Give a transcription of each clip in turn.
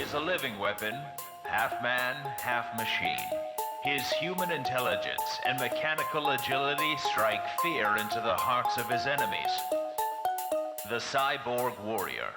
is a living weapon, half man, half machine. His human intelligence and mechanical agility strike fear into the hearts of his enemies. The Cyborg Warrior.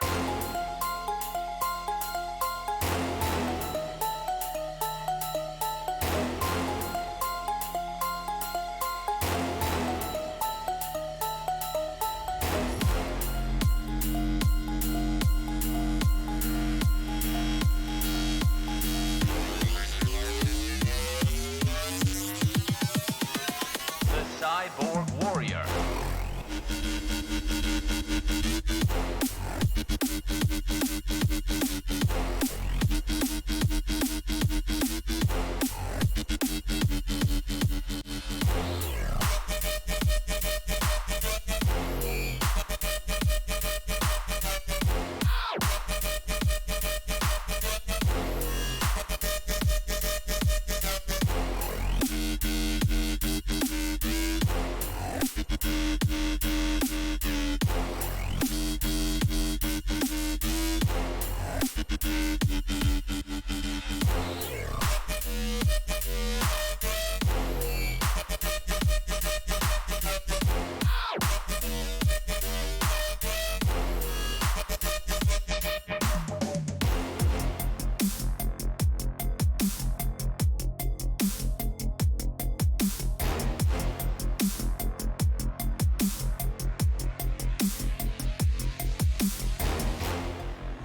Cyborg Warrior.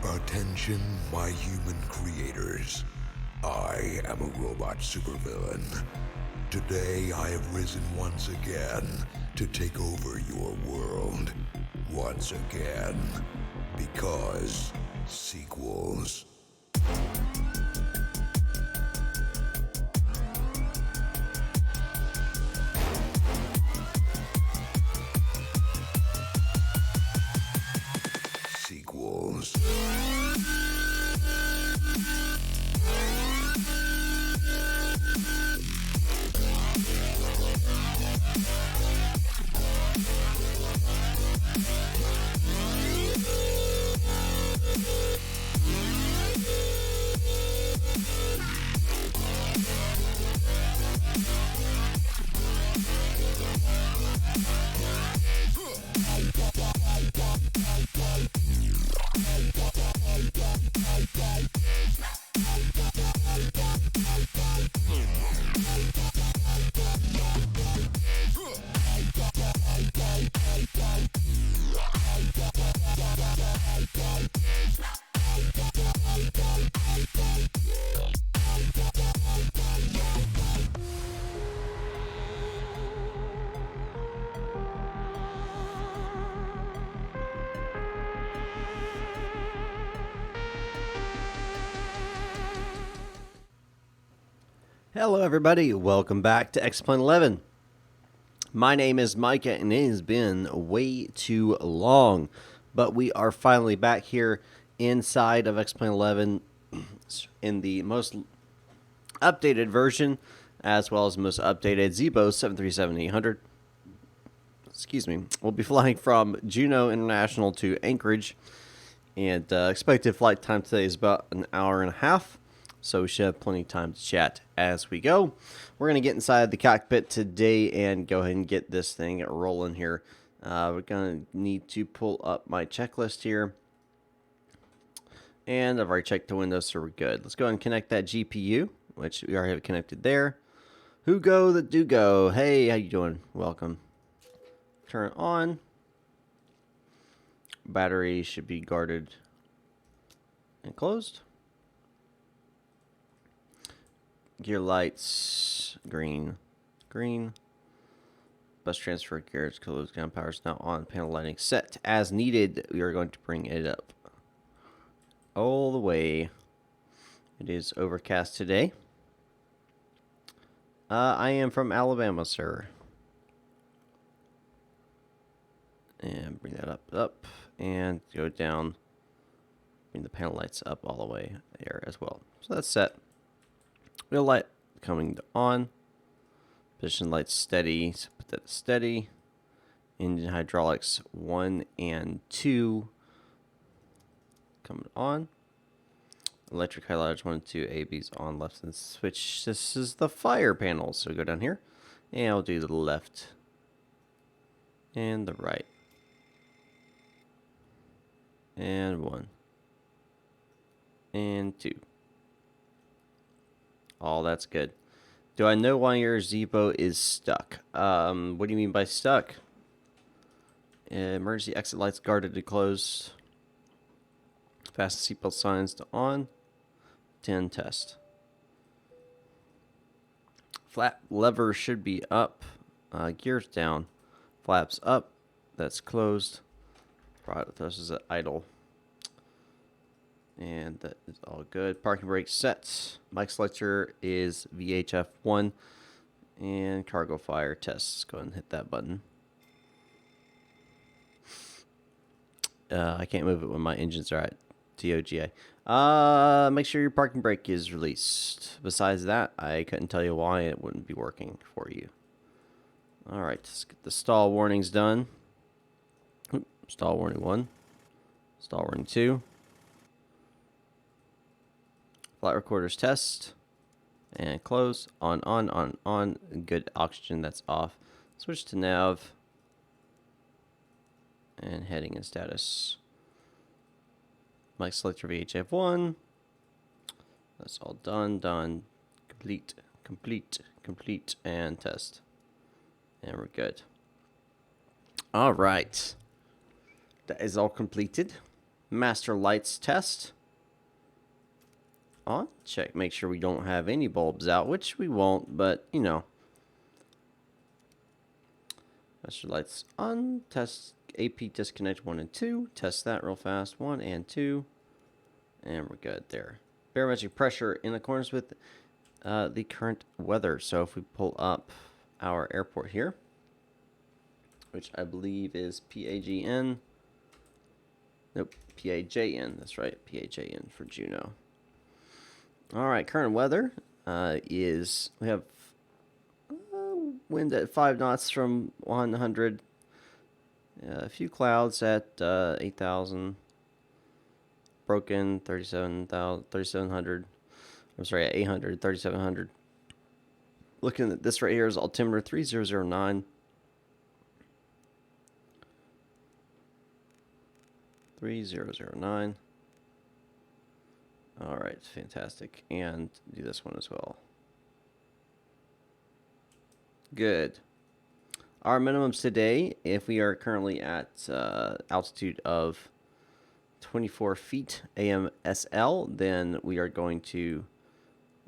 Attention, my human creators. I am a robot supervillain. Today I have risen once again to take over your world. Once again. Because sequels. Sequels. Hello everybody, welcome back to X-Plane 11. My name is Micah and it has been way too long, but we are finally back here inside of X-Plane 11 in the most updated version, as well as the most updated ZIBO 737-800. Excuse me. We'll be flying from Juneau International to Anchorage, and expected flight time today is about an hour and a half. So we should have plenty of time to chat as we go. We're going to get inside the cockpit today and go ahead and get this thing rolling here. We're going to need to pull up my checklist here. And I've already checked the windows, so we're good. Let's go ahead and connect that GPU, which we already have connected there. Who go that do go? Hey, how you doing? Welcome. Turn it on. Battery should be guarded and closed. Gear lights, green. Bus transfer gears, closed. Ground power is now on. Panel lighting set as needed. We are going to bring it up all the way. It is overcast today. I am from Alabama, sir. And bring that up, and go down. Bring the panel lights up all the way there as well. So that's set. Wheel light coming on. Position light steady. So put that steady. Engine hydraulics 1 and 2 coming on. Electric highlighters 1 and 2, ABs on left and switch. This is the fire panel. So go down here and I'll do the left and the right. And 1. And 2. All that's good. Do I know why your ZIBO is stuck? What do you mean by stuck? Emergency exit lights guarded to close. Fasten seatbelt signs to on. 10 test. Flap lever should be up. Gears down. Flaps up. That's closed. Throttle thrust is at idle. And that is all good. Parking brake set. Mic selector is VHF1. And cargo fire tests. Go ahead and hit that button. I can't move it when my engines are at TOGA. Make sure your parking brake is released. Besides that, I couldn't tell you why it wouldn't be working for you. Alright, let's get the stall warnings done. Stall warning 1. Stall warning 2. Flight recorders test. And close. On. Good oxygen, that's off. Switch to nav. And heading and status. Mic selector VHF1. That's all done. Complete, and test. And we're good. All right. That is all completed. Master lights test. On. Check. Make sure we don't have any bulbs out, which we won't, but, you know. Master lights on. Test AP disconnect 1 and 2. Test that real fast. 1 and 2. And we're good there. Barometric pressure in accordance with the current weather. So if we pull up our airport here, which I believe is PAGN. Nope, PAJN. That's right, PAJN for Juneau. All right, current weather is we have wind at 5 knots from 100. A few clouds at 8,000. Broken 3,700. I'm sorry, at 800, 3,700. Looking at this right here is altimeter 3009. 3009. All right, fantastic. And do this one as well. Good. Our minimums today, if we are currently at altitude of 24 feet AMSL, then we are going to,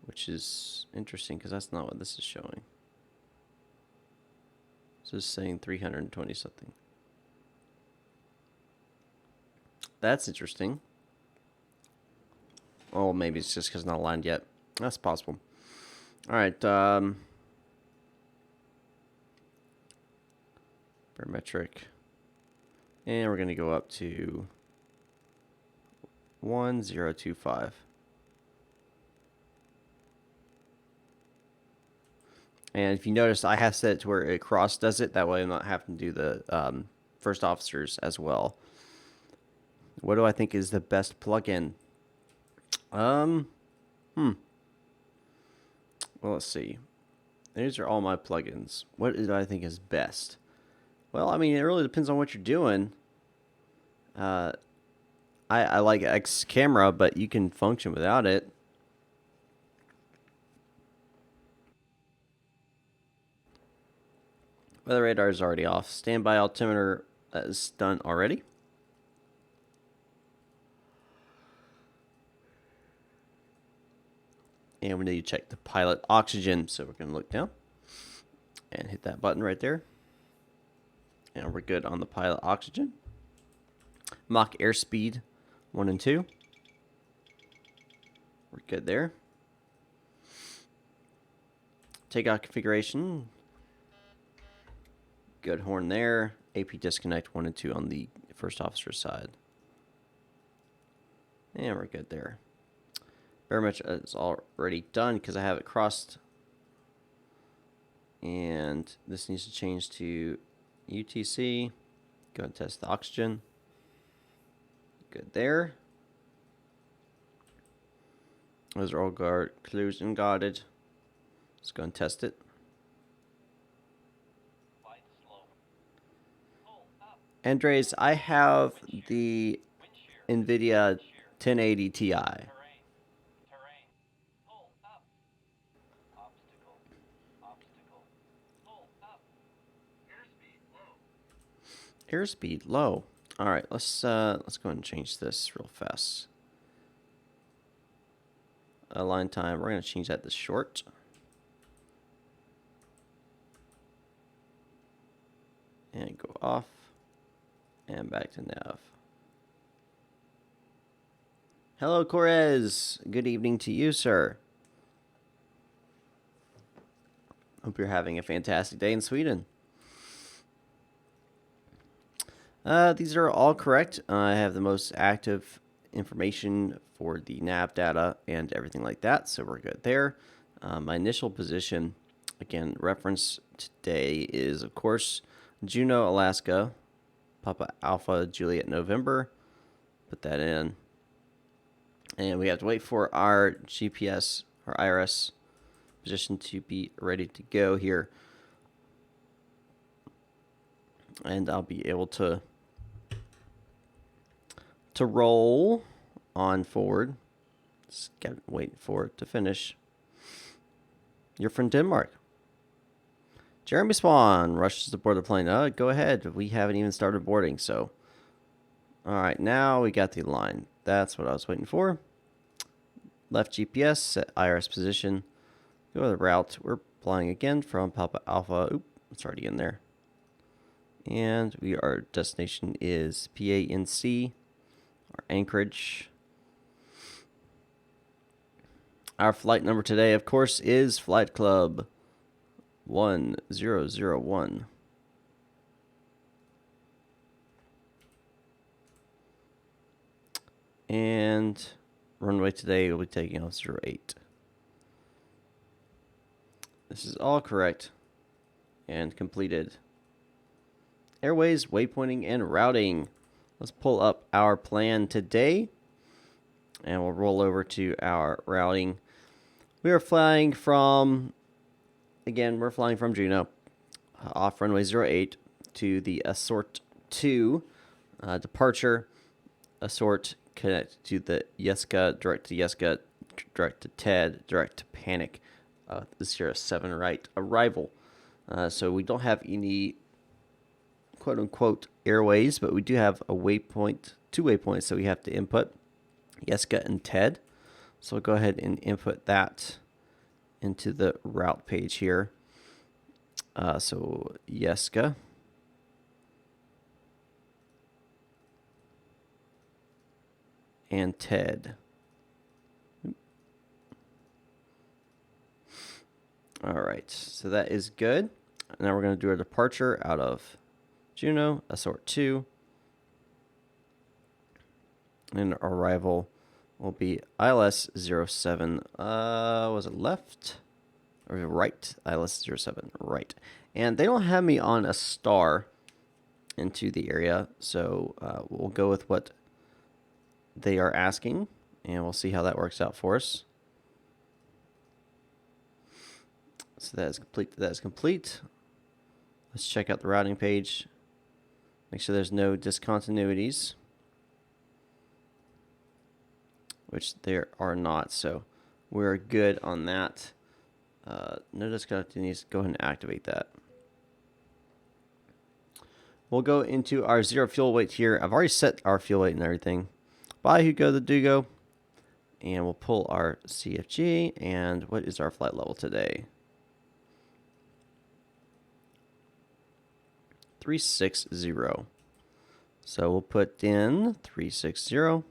which is interesting because that's not what this is showing. This is saying 320 something. That's interesting. Oh, maybe it's just because it's not aligned yet. That's possible. All right. Barometric. And we're going to go up to 1025. And if you notice, I have set it to where it cross does it. That way I'm not having to do the first officers as well. What do I think is the best plugin? Well, let's see. These are all my plugins. What do I think is best? Well, I mean, it really depends on what you're doing. I like X camera, but you can function without it. Weather radar is already off. Standby altimeter is done already. And we need to check the pilot oxygen. So we're going to look down and hit that button right there. And we're good on the pilot oxygen. Mach airspeed 1 and 2. We're good there. Takeoff configuration. Good horn there. AP disconnect 1 and 2 on the first officer side. And we're good there. Barometric is already done because I have it crossed. And this needs to change to UTC. Go and test the oxygen. Good there. Those are all closed and guarded. Let's go and test it. Andres, I have the NVIDIA 1080 Ti. Airspeed low. All right, let's go ahead and change this real fast. Align time. We're gonna change that to short. And go off. And back to nav. Hello, Corez. Good evening to you, sir. Hope you're having a fantastic day in Sweden. These are all correct. I have the most active information for the nav data and everything like that, so we're good there. My initial position, again, reference today is, of course, Juneau, Alaska, Papa Alpha Juliet November. Put that in. And we have to wait for our GPS, our IRS position to be ready to go here. And I'll be able to roll on forward. Just gotta wait for it to finish. You're from Denmark. Jeremy Swan rushes to board the plane. Go ahead. We haven't even started boarding, so. All right, now we got the line. That's what I was waiting for. Left GPS, set IRS position. Go to the route. We're flying again from Papa Alpha. Oop, it's already in there. And our destination is PANC, our anchorage. Our flight number today, of course, is Flight Club 1001. And runway today will be taking off 08. This is all correct and completed. Airways, waypointing, and routing. Let's pull up our plan today, and we'll roll over to our routing. We are flying from, again, we're flying from Juneau, off runway 08 to the Assort 2 departure. Assort connect to the Yeska, direct to Yeska, direct to TED, direct to Panic. This here is 7 right arrival. So we don't have any quote unquote airways, but we do have a waypoint, 2 waypoints that we have to input, Yeska and TED. So we'll go ahead and input that into the route page here. So Yeska. And TED. All right, so that is good. Now we're going to do our departure out of Juneau, Assort 2. And our arrival will be ILS 07. Was it left? Or right? ILS 07, right. And they don't have me on a star into the area, so we'll go with what they are asking, and we'll see how that works out for us. So that is complete. That is complete. Let's check out the routing page. Make sure there's no discontinuities, which there are not. So we're good on that. No discontinuities. Go ahead and activate that. We'll go into our 0 fuel weight here. I've already set our fuel weight and everything. Bye, Hugo the Dugo. And we'll pull our CFG. And what is our flight level today? 360. So we'll put in 360.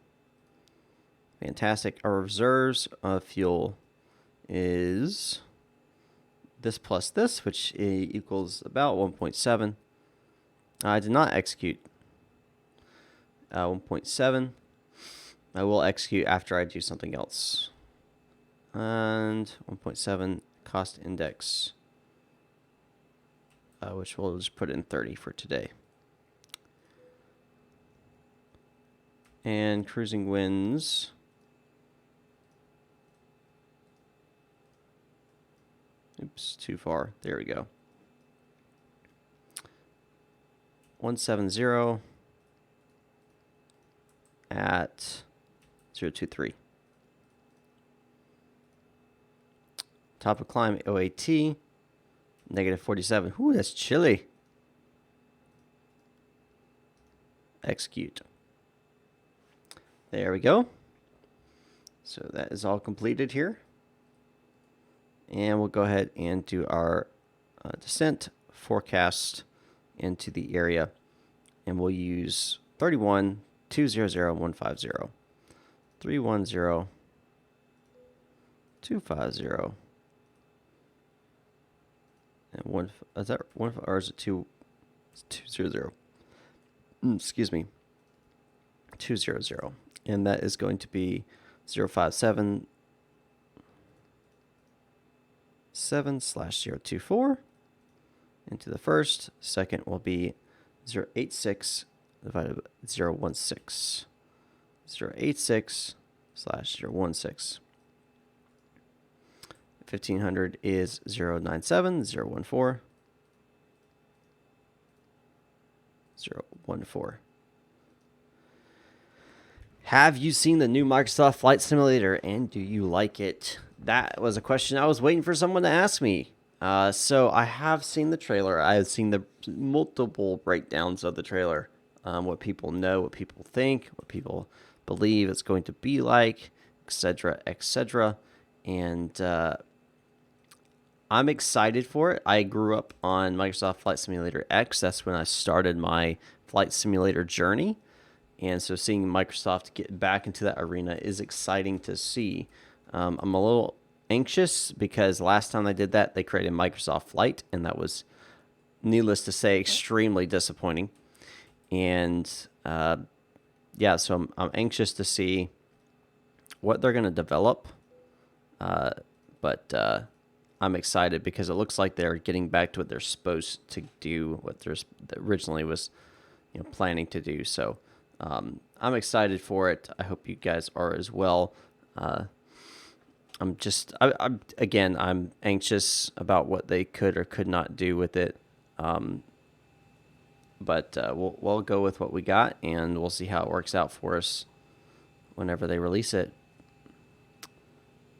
Fantastic. Our reserves of fuel is this plus this, which equals about 1.7. I did not execute 1.7. I will execute after I do something else. And 1.7 cost index, which we'll just put in 30 for today. And cruising winds Oops, too far. There we go. 170 at 023. Top of climb OAT, negative 47. Ooh, that's chilly. Execute. There we go. So that is all completed here. And we'll go ahead and do our descent forecast into the area. And we'll use 31 200 150. 310 250. And one, is that one, or is it two? It's 200. Excuse me. 200. And that is going to be 057 7/024 into the first. Second will be 086 divided by 016. 086/016. 1500 is 097 014 014. Have you seen the new Microsoft Flight Simulator, and do you like it? That was a question I was waiting for someone to ask me. So I have seen the trailer. I have seen the multiple breakdowns of the trailer. What people know, what people think, what people believe it's going to be like, etc., etc. And I'm excited for it. I grew up on Microsoft Flight Simulator X. That's when I started my flight simulator journey. And so seeing Microsoft get back into that arena is exciting to see. I'm a little anxious because last time they did that, they created Microsoft Flight, and that was, needless to say, extremely disappointing. And yeah, so I'm anxious to see what they're going to develop. But I'm excited because it looks like they're getting back to what they're supposed to do, what they're originally was, planning to do. So I'm excited for it. I hope you guys are as well. I'm anxious about what they could or could not do with it. But we'll go with what we got, and we'll see how it works out for us whenever they release it.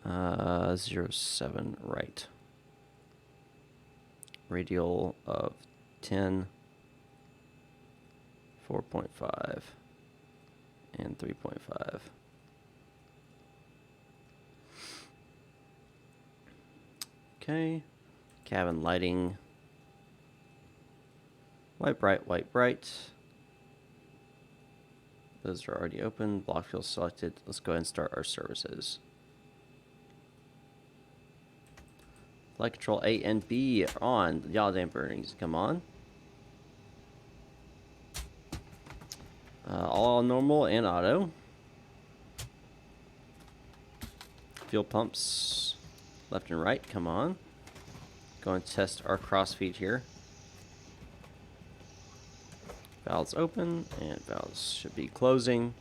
07 right. Radial of 10, 4.5, and 3.5. Okay. Cabin lighting. White bright, white bright. Those are already open. Block fuel selected. Let's go ahead and start our services. Flight control A and B are on. The yaw damper needs to come on. All normal and auto. Fuel pumps left and right, come on. Go and test our crossfeed here. Valves open, and valves should be closing.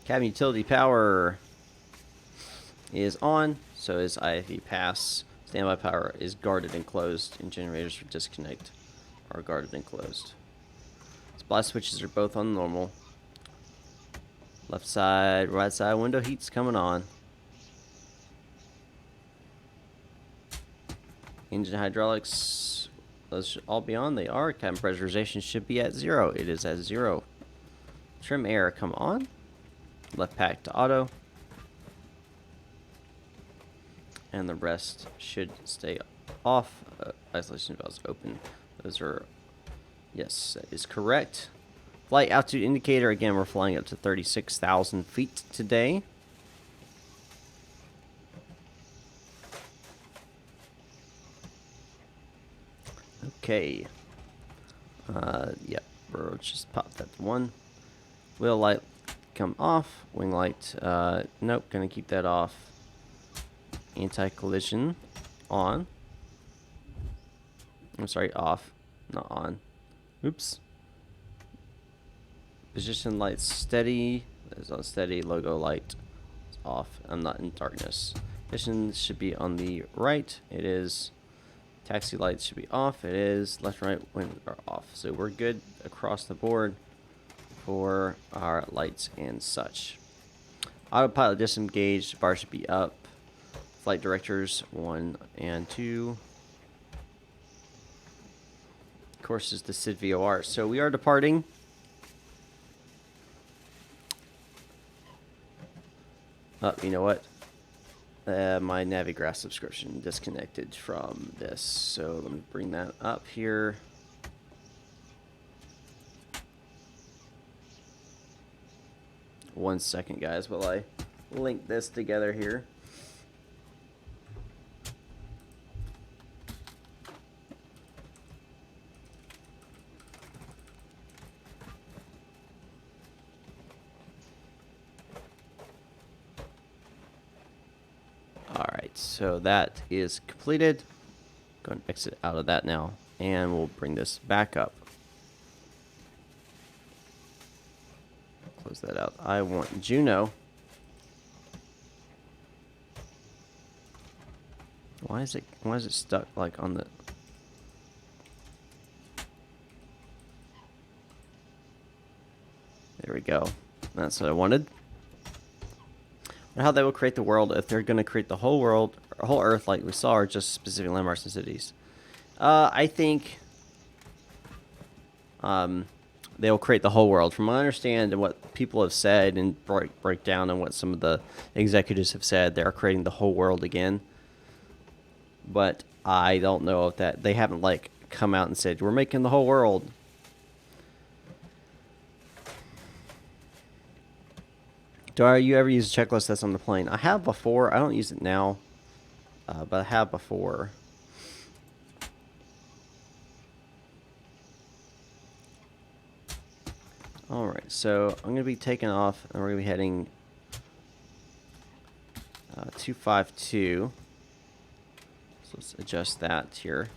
Cabin utility power is on, so is IFE pass. Standby power is guarded and closed, and generators for disconnect are guarded and closed. Supply switches are both on normal. Left side, right side window heat's coming on. Engine hydraulics, those should all be on. They are. Cabin pressurization should be at 0. It is at 0. Trim air, come on. Left pack to auto. And the rest should stay off. Isolation valves open. Those are, yes, that is correct. Flight altitude indicator, again, we're flying up to 36,000 feet today. Okay. Yep, we'll just pop that to 1. Wheel light come off. Wing light, nope, gonna keep that off. Anti-collision on. I'm sorry, off, not on. Oops. Position light steady. That is on steady. Logo light is off. I'm not in darkness. Mission should be on the right. It is. Taxi lights should be off. It is. Left and right windows are off. So we're good across the board for our lights and such. Autopilot disengaged. Bar should be up. Flight directors 1 and 2. Course is the ZIBO. So we are departing. Oh, you know what? My Navigraph subscription disconnected from this. So let me bring that up here. One second, guys, while I link this together here. Alright, so that is completed. Go and exit out of that now, and we'll bring this back up. Close that out. I want Juno. Why is it stuck like on the... There we go. That's what I wanted. How they will create the world, if they're going to create the whole world, or whole Earth like we saw, or just specific landmarks and cities. I think they'll create the whole world. From what I understand and what people have said and break down and what some of the executives have said, they're creating the whole world again. But I don't know if that... They haven't, like, come out and said, we're making the whole world. Do you ever use a checklist that's on the plane? I have before. I don't use it now, but I have before. Alright, so I'm going to be taking off, and we're going to be heading 252. So let's adjust that here.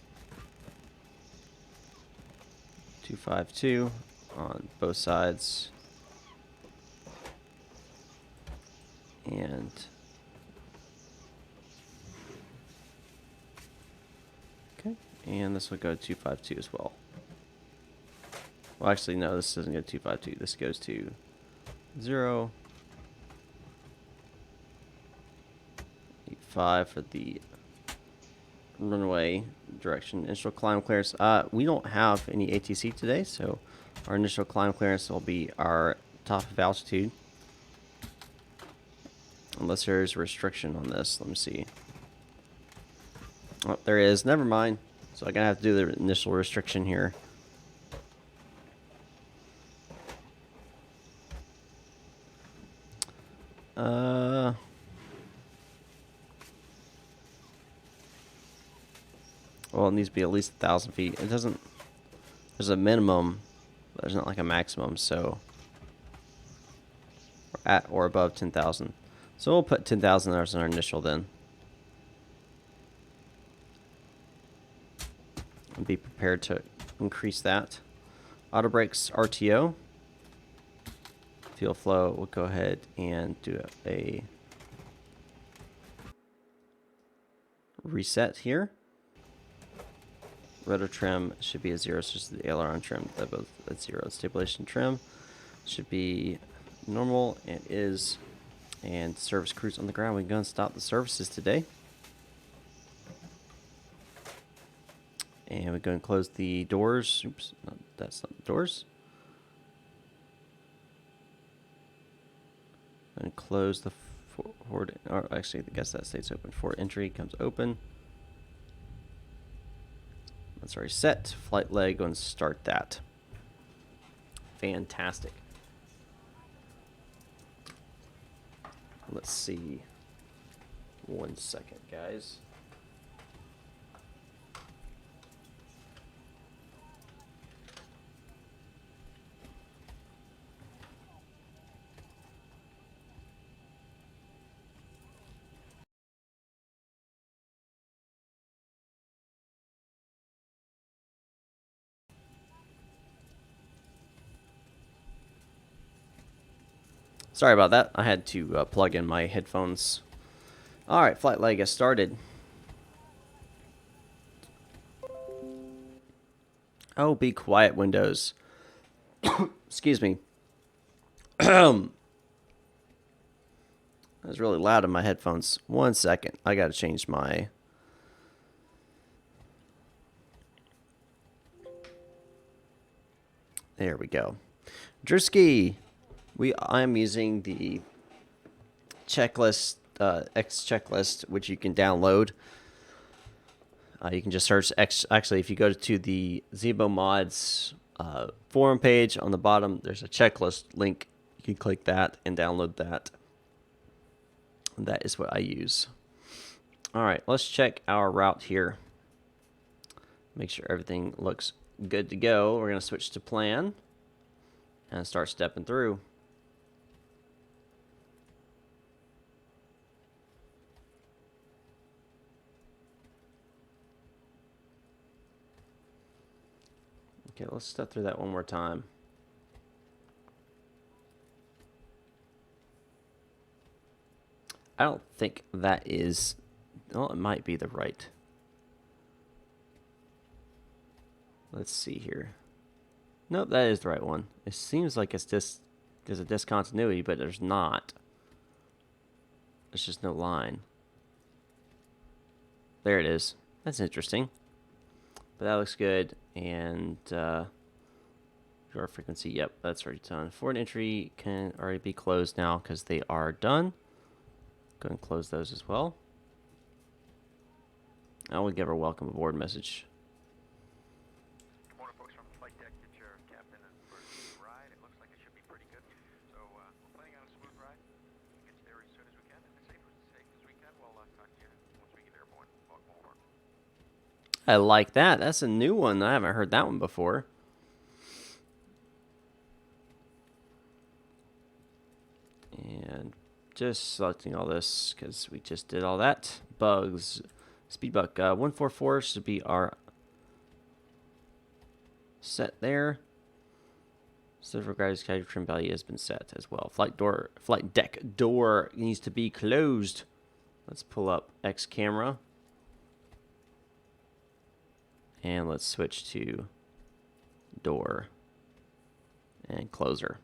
252 on both sides. And okay, and this will go to 252 as well. Well, actually, no, this doesn't go to 252. This goes to 0, 85 for the runway direction. Initial climb clearance. We don't have any ATC today, so our initial climb clearance will be our top of altitude. Unless there's a restriction on this. Let me see. Oh, there is. Never mind. So I'm going to have to do the initial restriction here. Well, it needs to be at least 1,000 feet. It doesn't... There's a minimum, but there's not like a maximum, so... We're at or above 10,000. So we'll put 10,000 as our initial then. And be prepared to increase that. Auto brakes RTO. Fuel flow, we'll go ahead and do a reset here. Rotor trim should be a 0, so just the aileron trim, they're both at 0. Stabilization trim should be normal, and is. And service crews on the ground. We can go and stop the services today. And we go and close the doors. Oops, no, that's not the doors. And close the forward, or actually, I guess that stays open. Forward entry comes open. That's already set. Flight leg, go and start that. Fantastic. Let's see. 1 second, guys. Sorry about that. I had to plug in my headphones. All right, flight leg has started. Oh, be quiet, Windows. Excuse me. That was really loud in my headphones. 1 second. I got to change my... There we go. Drewski, I'm using the checklist, X checklist, which you can download. You can just search X. Actually, if you go to the ZIBO mods forum page on the bottom, there's a checklist link. You can click that and download that. That is what I use. All right, let's check our route here. Make sure everything looks good to go. We're going to switch to plan and start stepping through. Okay, let's step through that one more time. I don't think that is... Well, it might be the right. Let's see here. Nope, that is the right one. It seems like it's just... There's a discontinuity, but there's not. There's just no line. There it is. That's interesting. But that looks good. And drawer frequency, yep, that's already done. Forward entry can already be closed now because they are done. Go ahead and close those as well. I will give her a welcome aboard message. Good morning, folks, from the flight deck. Get your captain and first ride. It looks like it should be pretty good. So we're planning on a smooth ride. We'll get you there as soon as we can, and as safe as we can. We'll talk to you once we get airborne. Welcome aboard. I like that. That's a new one. I haven't heard that one before. And just selecting all this because we just did all that. Bugs. Speedbuck 144 should be our set there. Several guys' carrier trim value has been set as well. Flight deck door needs to be closed. Let's pull up X camera. And let's switch to door and closer.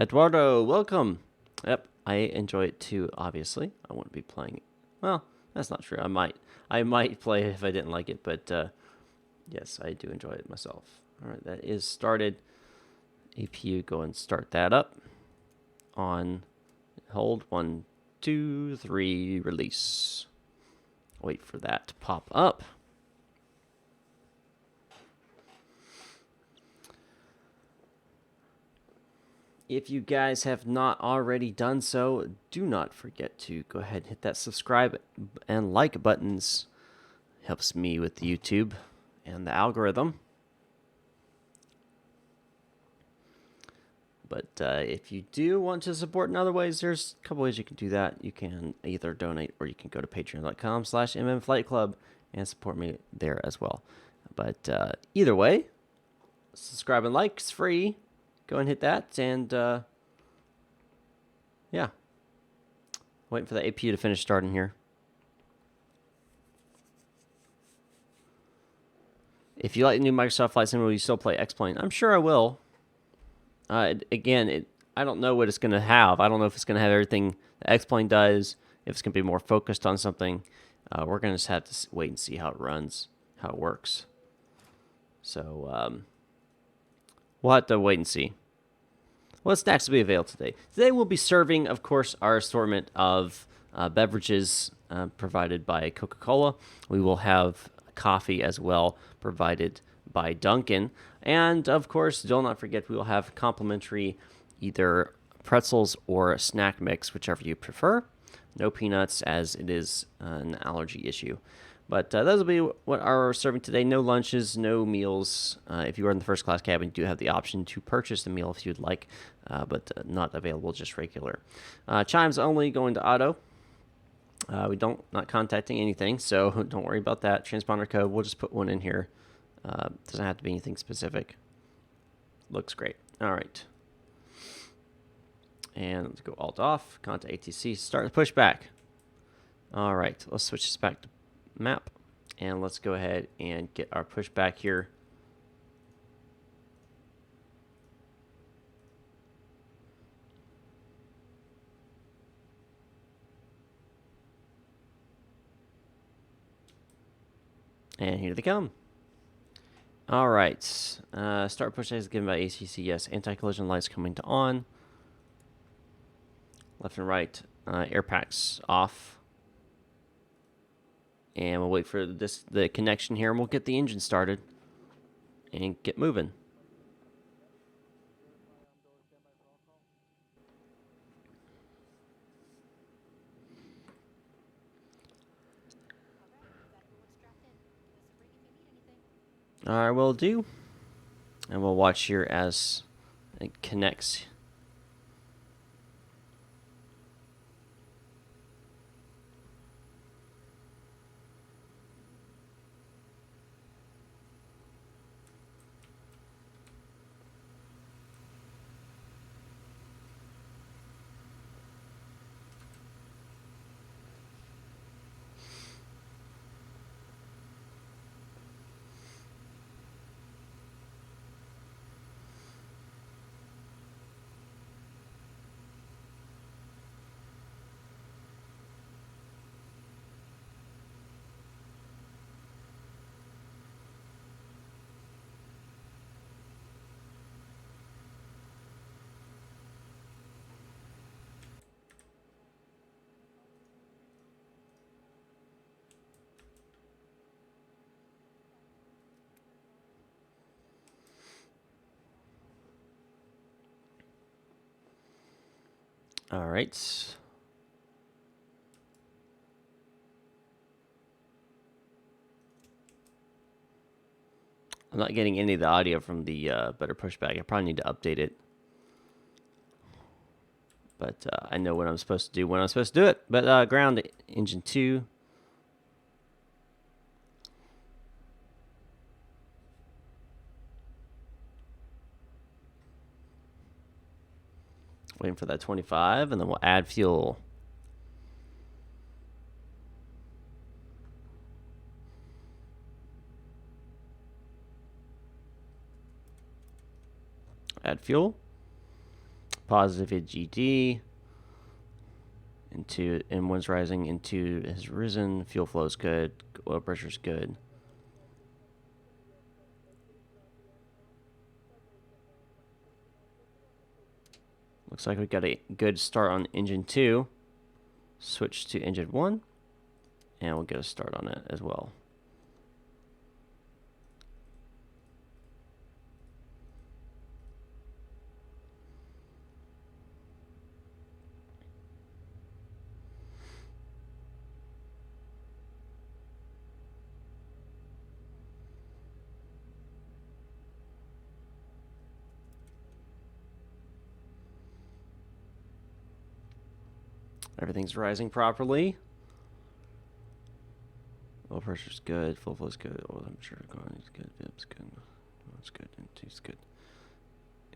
Eduardo, welcome. Yep, I enjoy it too, obviously. I wouldn't be playing it. Well, that's not true. I might play it if I didn't like it, but yes, I do enjoy it myself. All right, that is started. APU, go and start that up. On hold, 1, 2, 3, release. Wait for that to pop up. If you guys have not already done so, do not forget to go ahead and hit that subscribe and like buttons. Helps me with YouTube and the algorithm. But if you do want to support in other ways, there's a couple ways you can do that. You can either donate or you can go to patreon.com/mmflightclub and support me there as well. But either way, subscribe and like is free. Go and hit that, and yeah. Waiting for the APU to finish starting here. If you like the new Microsoft Flight Simulator, will you still play X-Plane? I'm sure I will. Again, I don't know what it's going to have. I don't know if it's going to have everything the X-Plane does, if it's going to be more focused on something. We're going to just have to wait and see how it runs, how it works. So, we'll have to wait and see. What snacks will be available today? Today we'll be serving, of course, our assortment of beverages provided by Coca-Cola. We will have coffee as well, provided by Dunkin'. And, of course, do not forget we will have complimentary either pretzels or a snack mix, whichever you prefer. No peanuts, as it is an allergy issue. But those will be what are serving today. No lunches, no meals. If you are in the first class cabin, you do have the option to purchase a meal if you'd like, but not available, just regular. Chimes only, going to auto. Not contacting anything, so don't worry about that. Transponder code, we'll just put one in here. Doesn't have to be anything specific. Looks great. All right. And let's go Alt off. Contact ATC. Start the pushback. All right. Let's switch this back to map. And let's go ahead and get our pushback here. And here they come. All right. Start push is given by ACC. Yes. Anti-collision lights coming to on. Left and right. Air packs off. And we'll wait for the connection here, and we'll get the engine started and get moving. All right, will do. And we'll watch here as it connects. All right. I'm not getting any of the audio from the better pushback. I probably need to update it. But I know what I'm supposed to do when I'm supposed to do it. But ground engine 2. Waiting for that 25, and then we'll add fuel. Add fuel. Positive GD. Into M1's rising, into has risen. Fuel flow's good. Oil pressure's good. Looks like we've got a good start on engine 2. Switch to engine 1. And we'll get a start on it as well. Everything's rising properly. Oil pressure's good. Fuel flow's good. Oil temperature is good. It's good. It's good. It's good.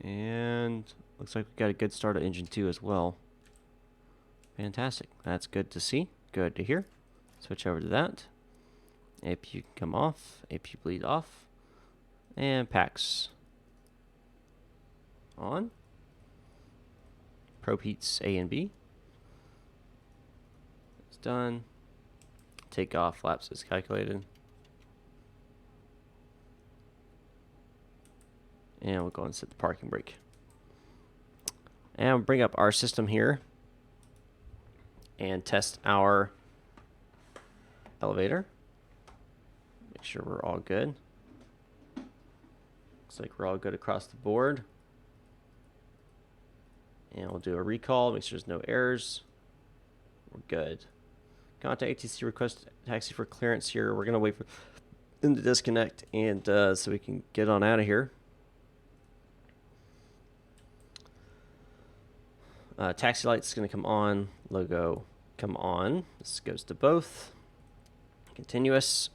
And looks like we've got a good start at engine 2 as well. Fantastic. That's good to see. Good to hear. Switch over to that. APU can come off. APU bleed off. And packs on. Probe heats A and B. Done. Take off, flaps is calculated. And we'll go and set the parking brake. And we'll bring up our system here and test our elevator. Make sure we're all good. Looks like we're all good across the board. And we'll do a recall, make sure there's no errors. We're good. Contact ATC, request taxi for clearance here. We're going to wait for them to disconnect and so we can get on out of here. Taxi light's going to come on. Logo come on. This goes to both. Continuous.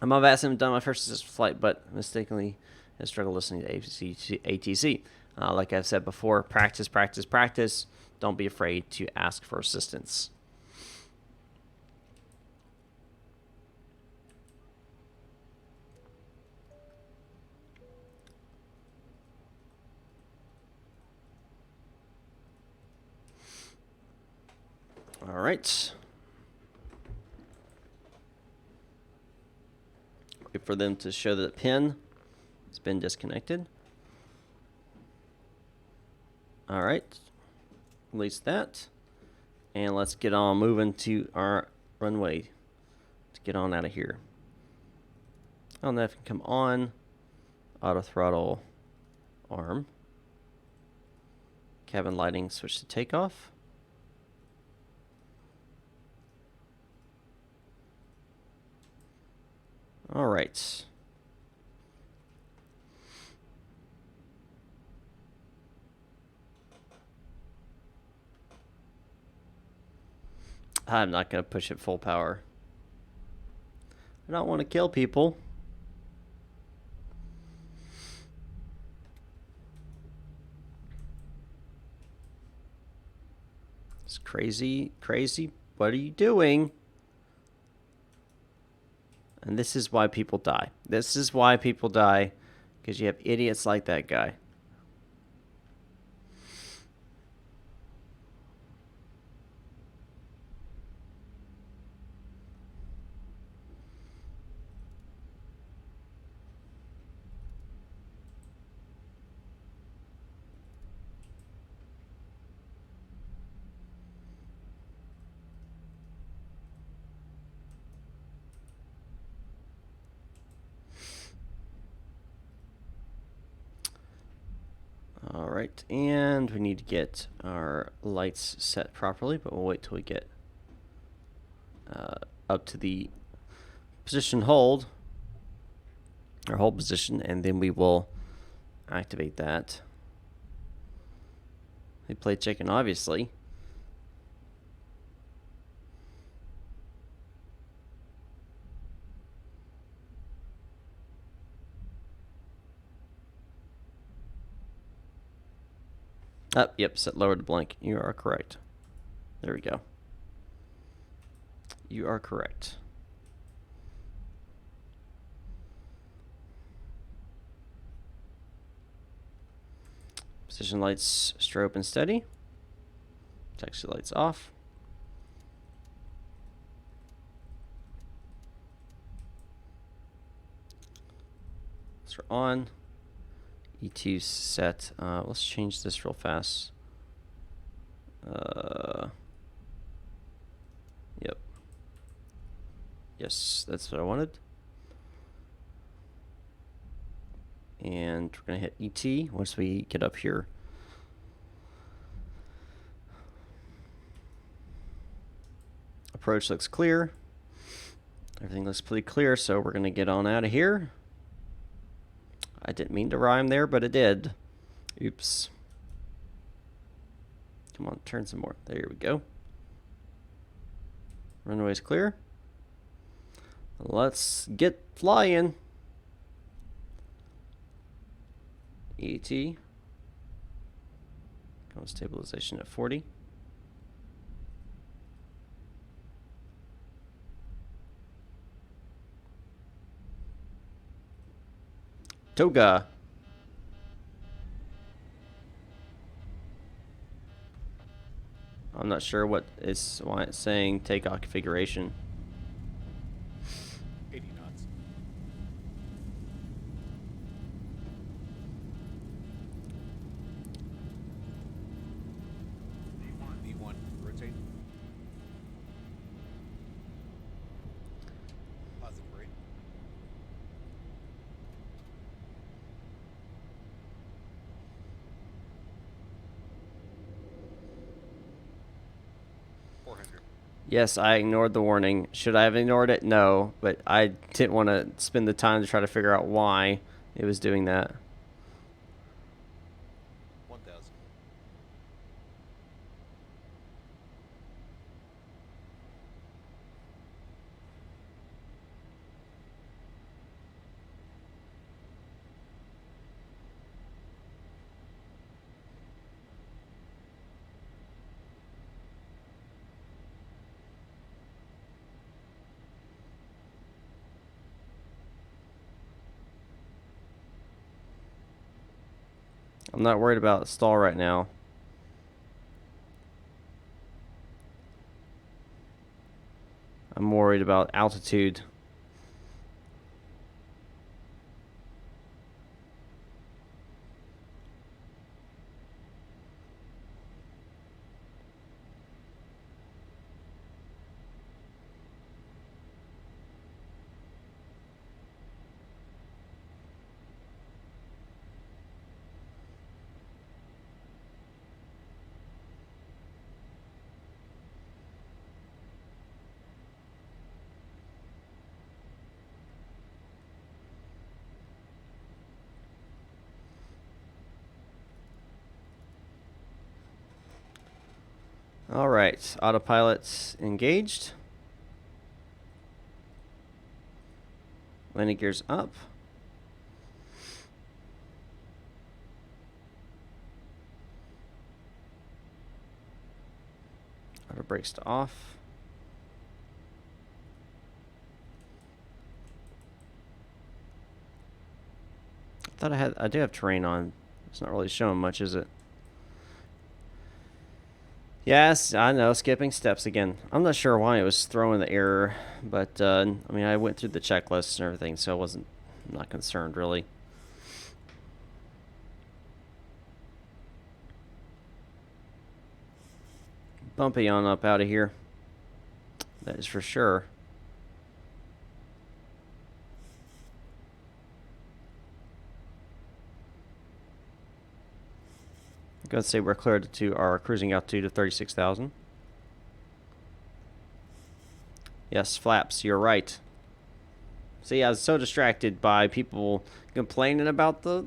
I'm on Vassum, done my first assist flight, but mistakenly has struggled listening to ATC. Like I've said before, practice, practice, practice. Don't be afraid to ask for assistance. All right. Wait for them to show that the pin has been disconnected. All right. Release that. And let's get on moving to our runway to get on out of here. I don't know if it can come on. Auto throttle arm. Cabin lighting switch to takeoff. All right. I'm not going to push it full power. I don't want to kill people. It's crazy, crazy. What are you doing? And this is why people die. This is why people die. Because you have idiots like that guy. All right, and we need to get our lights set properly, but we'll wait till we get up to the position hold, or hold position, and then we will activate that. We play chicken, obviously. Yep, set lower to blank. You are correct. There we go. You are correct. Position lights, strobe and steady. Taxi lights off. So we're on. E2 set. Let's change this real fast. Yep. Yes, that's what I wanted. And we're going to hit ET once we get up here. Approach looks clear. Everything looks pretty clear, so we're going to get on out of here. I didn't mean to rhyme there, but it did. Oops. Come on, turn some more. There we go. Runway's clear. Let's get flying. ET. Go on stabilization at 40. Toga. I'm not sure why it's saying takeoff configuration. 80 knots. V1, rotate. Positive rate. Yes, I ignored the warning. Should I have ignored it? No, but I didn't want to spend the time to try to figure out why it was doing that. 1000. I'm not worried about stall right now. I'm worried about altitude. All right, autopilot's engaged. Landing gears up. Auto brakes to off. I do have terrain on. It's not really showing much, is it? Yes, I know, skipping steps again. I'm not sure why it was throwing the error, but I mean, I went through the checklist and everything, so I'm not concerned really. Bumpy on up out of here. That is for sure. I'm going to say we're cleared to our cruising altitude of 36,000. Yes, flaps, you're right. See, I was so distracted by people complaining about the...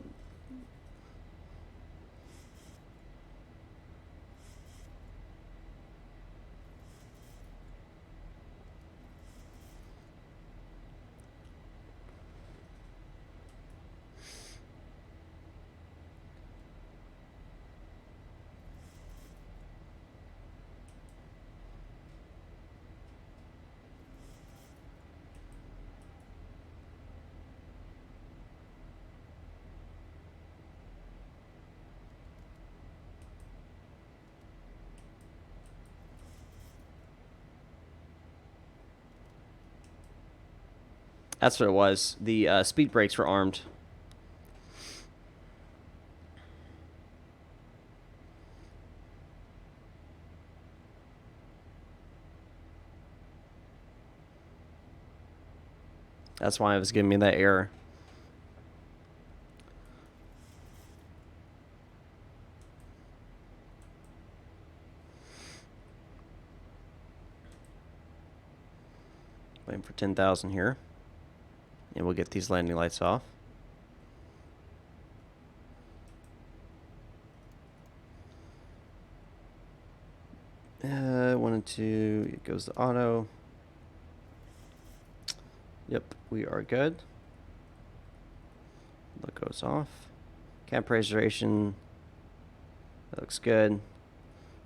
That's what it was. The speed brakes were armed. That's why it was giving me that error. Waiting for 10,000 here. And we'll get these landing lights off. One and two, it goes to auto. Yep, we are good. Look goes off. Cam preservation. That looks good.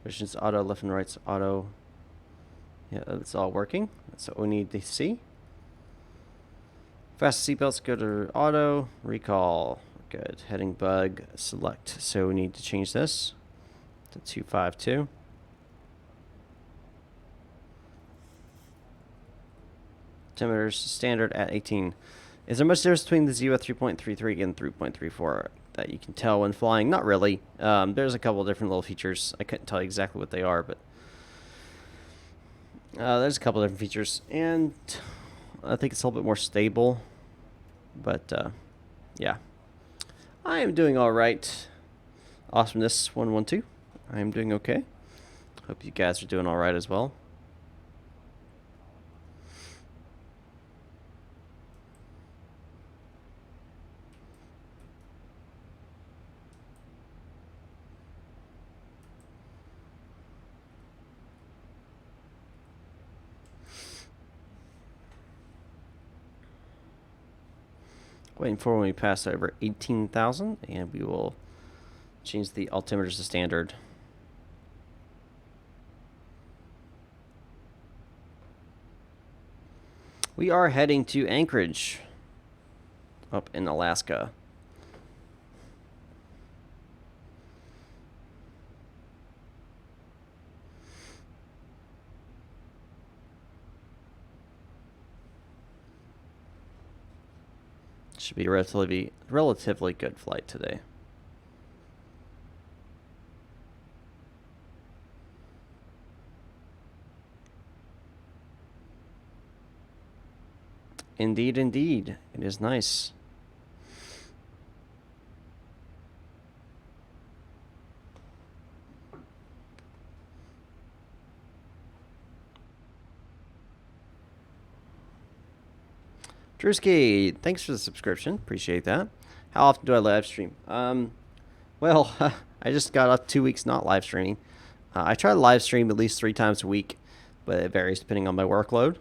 Missions auto, left and right's auto. Yeah, it's all working. That's what we need to see. Fast seatbelts go to auto. Recall. Good. Heading bug. Select. So we need to change this to 252. Altimeters standard at 18. Is there much difference between the ZIBO 3.33 and 3.34 that you can tell when flying? Not really. There's a couple of different little features. I couldn't tell you exactly what they are, but there's a couple of different features, and I think it's a little bit more stable. But yeah, I am doing all right. Awesomeness 112. I am doing okay. Hope you guys are doing all right as well. Waiting for when we pass over 18,000, and we will change the altimeters to standard. We are heading to Anchorage, up in Alaska. Should be a relatively good flight today. Indeed, indeed. It is nice. Drewski, thanks for the subscription. Appreciate that. How often do I live stream? Well, I just got up 2 weeks not live streaming. I try to live stream at least 3 times a week, but it varies depending on my workload.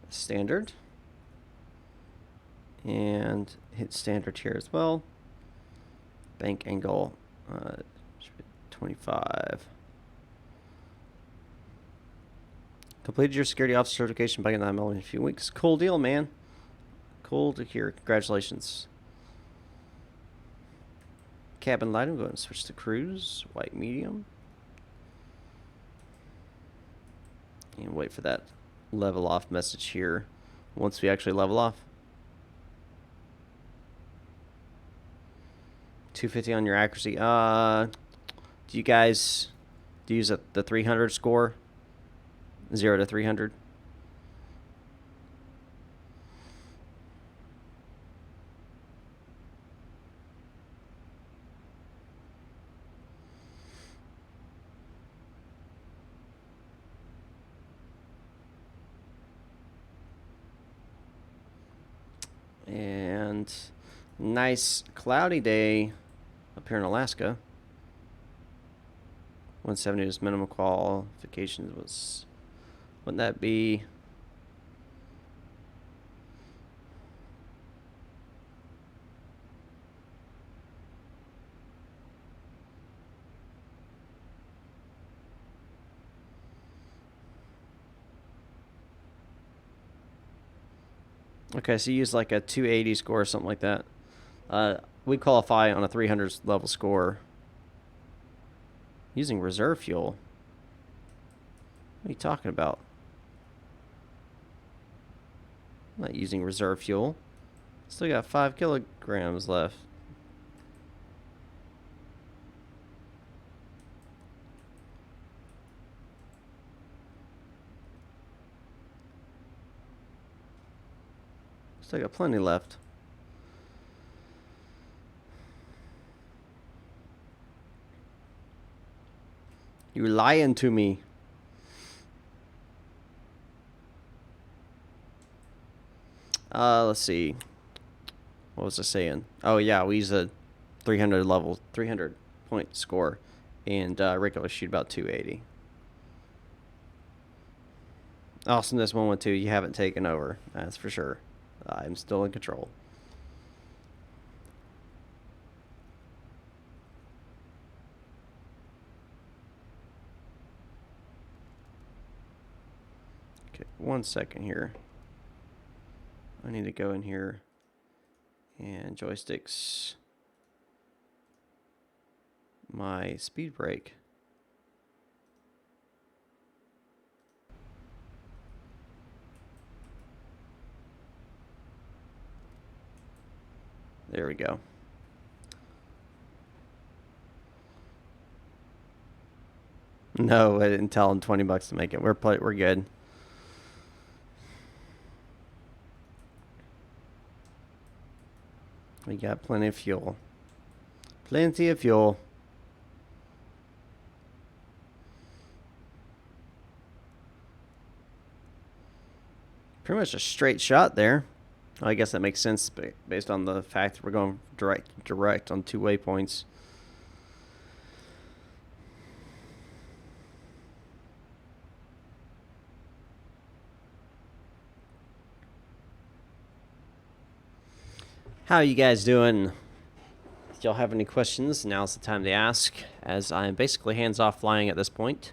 Standard. And hit standard here as well. Bank angle. 25. Completed your security officer certification back in 9mm in a few weeks. Cool deal, man. Cool to hear. Congratulations. Cabin lighting. Go ahead and switch to cruise. White medium. And wait for that level off message here once we actually level off. 250 on your accuracy. Do you guys use the 300 score? 0 to 300? And nice cloudy day up here in Alaska. 170 is minimum qualifications. Wouldn't that be? Okay, so you use like a 280 score or something like that. We qualify on a 300 level score. Using reserve fuel. What are you talking about? I'm not using reserve fuel. Still got 5 kilograms left. Still got plenty left. You're lying to me. Let's see. What was I saying? Oh yeah, we use a 300 point score, and regular shoot about 280. Awesomeness 112, you haven't taken over. That's for sure. I'm still in control. Okay, 1 second here. I need to go in here and joysticks my speed brake. There we go. No, I didn't tell him $20 to make it. We're good. We got plenty of fuel. Plenty of fuel. Pretty much a straight shot there. I guess that makes sense based on the fact that we're going direct on 2 waypoints. How are you guys doing? If y'all have any questions, now's the time to ask, as I'm basically hands-off flying at this point.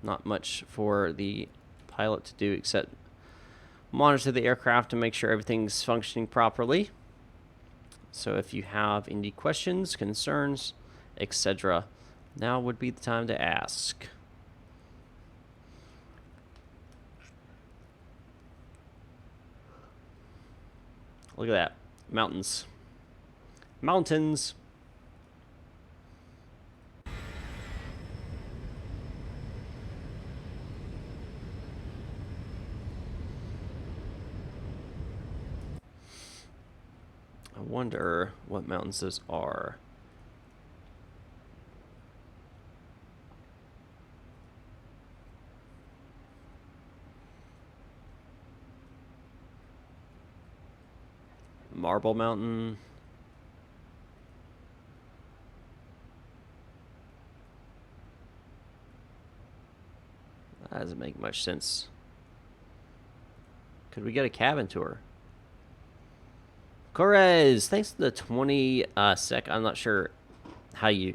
Not much for the pilot to do except monitor the aircraft to make sure everything's functioning properly. So if you have any questions, concerns, etc., Now would be the time to ask. Look at that. Mountains. Mountains. I wonder what mountains those are. Marble Mountain. That doesn't make much sense. Could we get a cabin tour? Correz, thanks for the 20 sec. I'm not sure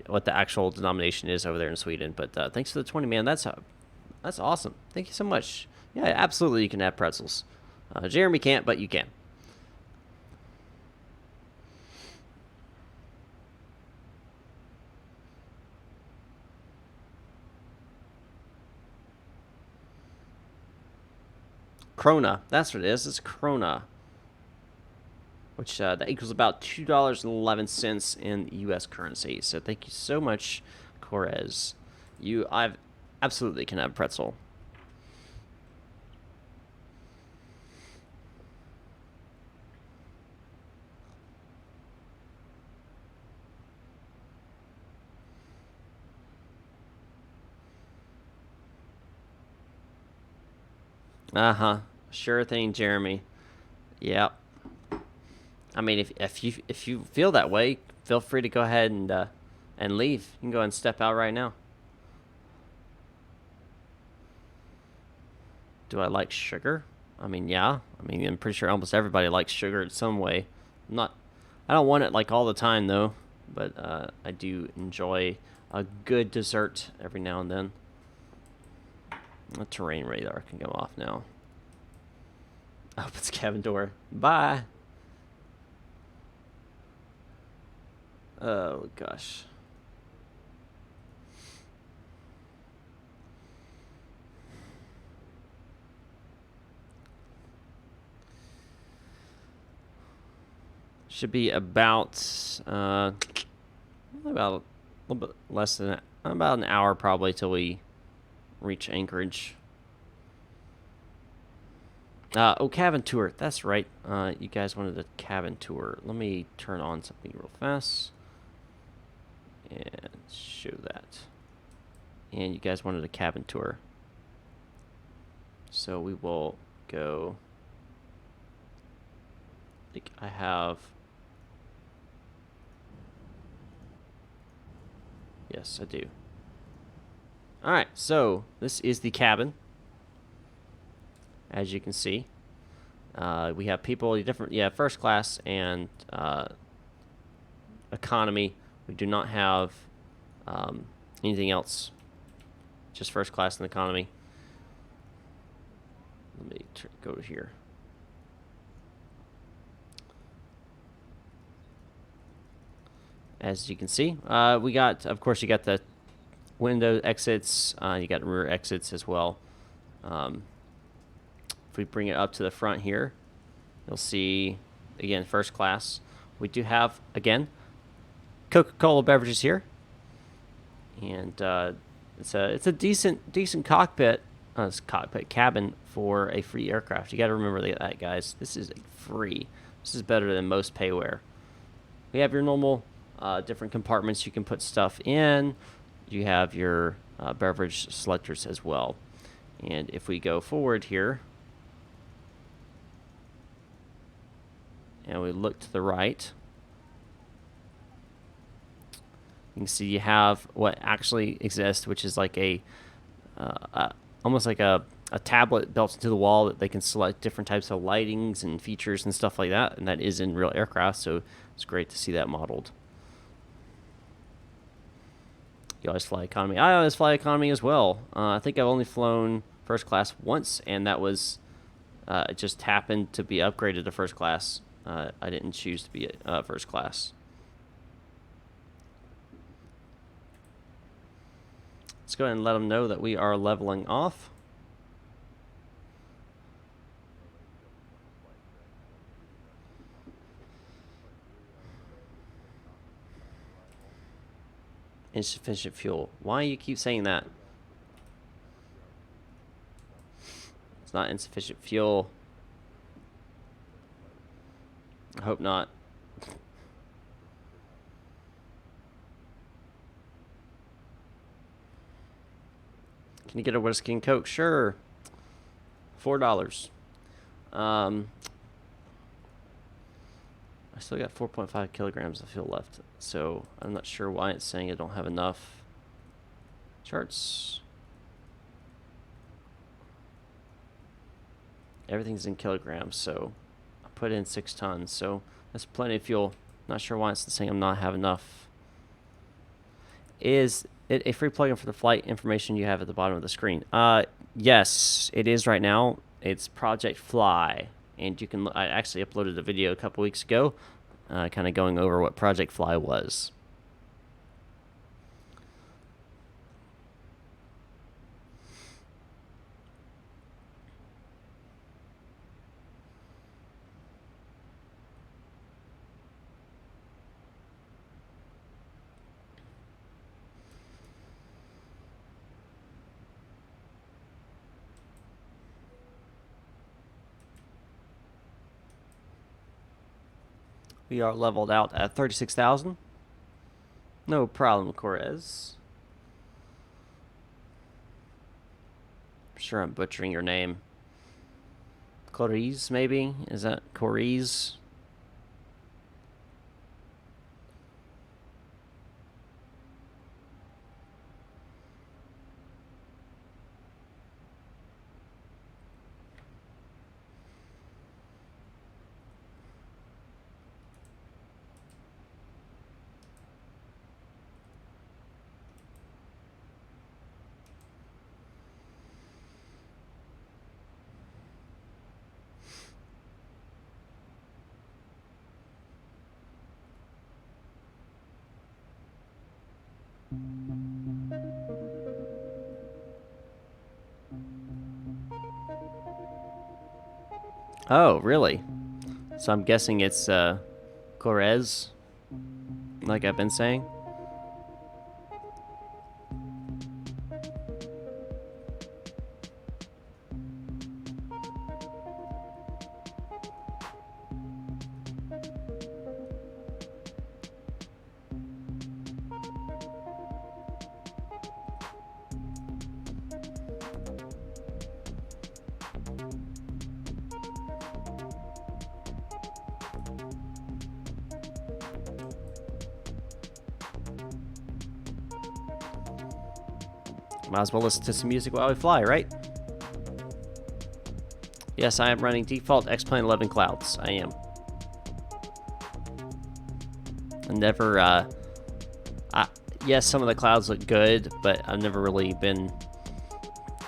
what the actual denomination is over there in Sweden, but thanks for the 20, man. That's awesome. Thank you so much. Yeah, absolutely, you can have pretzels. Jeremy can't, but you can. Krona, that's what it is. It's Krona, which that equals about $2.11 in U.S. currency. So thank you so much, Corez. I've absolutely can have pretzel. Uh-huh. Sure thing, Jeremy. Yep. I mean, if you feel that way, feel free to go ahead and leave. You can go and step out right now. Do I like sugar? I mean, yeah. I mean, I'm pretty sure almost everybody likes sugar in some way. I don't want it like all the time though, but I do enjoy a good dessert every now and then. The terrain radar can go off now. Oh, it's cabin door. Bye. Oh, gosh. Should be about a little bit less than about an hour probably till we reach anchorage. Oh, cabin tour. That's right. You guys wanted a cabin tour. Let me turn on something real fast and show that. And you guys wanted a cabin tour. So we will go. I think I have. Yes, I do. All right, so this is the cabin. As you can see, we have people different. Yeah, first class and economy. We do not have anything else. Just first class and economy. Let me go to here. As you can see, we got, of course, you got the window exits. You got rear exits as well. If we bring it up to the front here, you'll see, again, first class. We do have, again, Coca-Cola beverages here. And it's a decent cockpit cabin for a free aircraft. You got to remember that, guys. This is free. This is better than most payware. We have your normal different compartments you can put stuff in. You have your beverage selectors as well. And if we go forward here and we look to the right, you can see you have what actually exists, which is like almost like a tablet built into the wall that they can select different types of lightings and features and stuff like that, and that is in real aircraft, so it's great to see that modeled. You always fly economy. I always fly economy as well. I think I've only flown first class once, and that was it just happened to be upgraded to first class. I didn't choose to be first class. Let's go ahead and let them know that we are leveling off. Insufficient fuel. Why you keep saying that? It's not insufficient fuel. I hope not. Can you get a whiskey and Coke? Sure. $4. I still got 4.5 kilograms of fuel left, so I'm not sure why it's saying I don't have enough. Charts. Everything's in kilograms, so I put in 6 tons, so that's plenty of fuel. Not sure why it's saying I'm not have enough. Is it a free plugin for the flight information you have at the bottom of the screen? Yes, it is right now. It's Project Fly, and you can. I actually uploaded a video a couple weeks ago, kind of going over what Project Fly was. We are leveled out at 36,000. No problem, Corez. I'm sure I'm butchering your name. Corez, maybe? Is that Corez? Oh, really? So I'm guessing it's Corez, like I've been saying. Might as well listen to some music while we fly, right? Yes, I am running default X-Plane 11 clouds. I am. I never, yes, some of the clouds look good, but I've never really been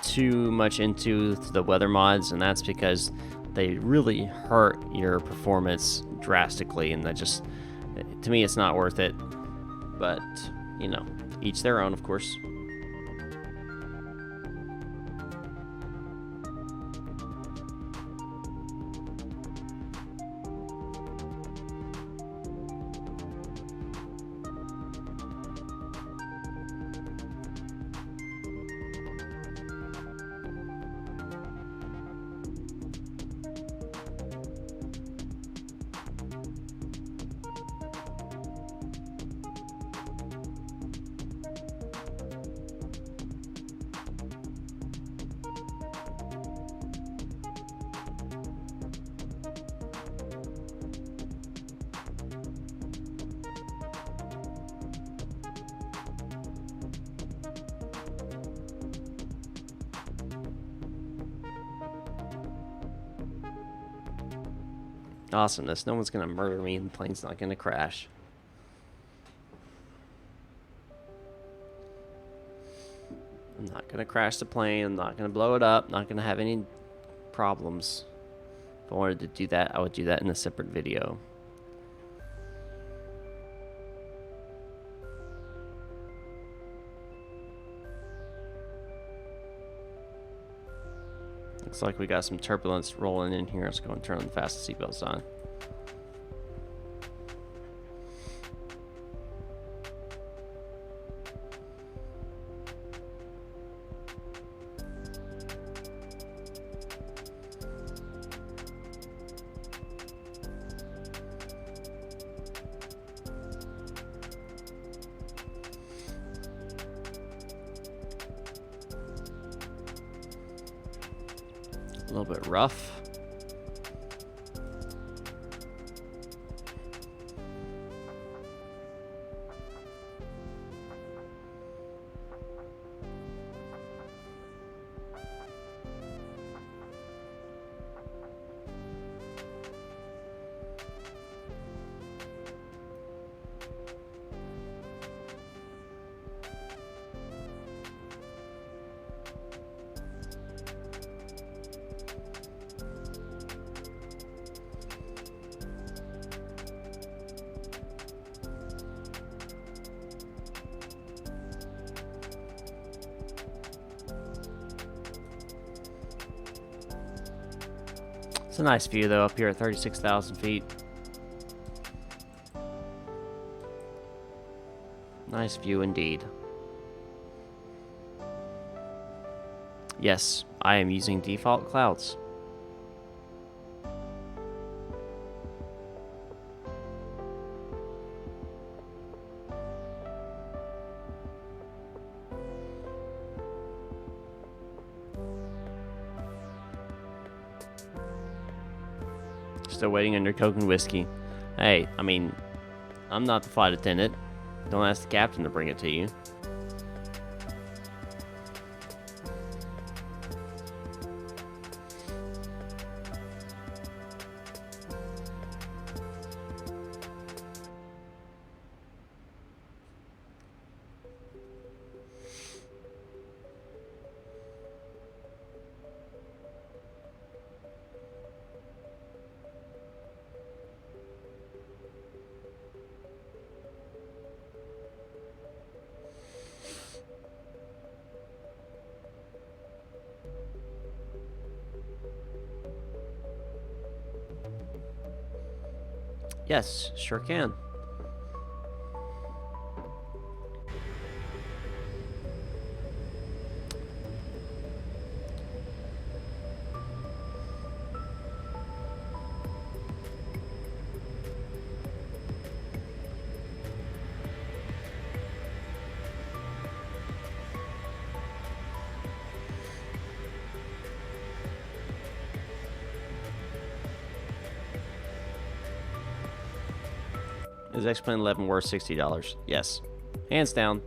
too much into the weather mods, and that's because they really hurt your performance drastically, and that just, to me, it's not worth it. But, you know, each their own, of course. Awesomeness. No one's going to murder me and the plane's not going to crash. I'm not going to crash the plane. I'm not going to blow it up. Not going to have any problems. If I wanted to do that, I would do that in a separate video. Looks like we got some turbulence rolling in here. Let's go and turn on the fastest seatbelts on. A little bit rough. It's a nice view though up here at 36,000 feet. Nice view indeed. Yes, I am using default clouds. Still waiting on your Coke and whiskey. Hey, I mean, I'm not the flight attendant. Don't ask the captain to bring it to you. Yes, sure can. Is X-Plane 11 worth $60? Yes. Hands down.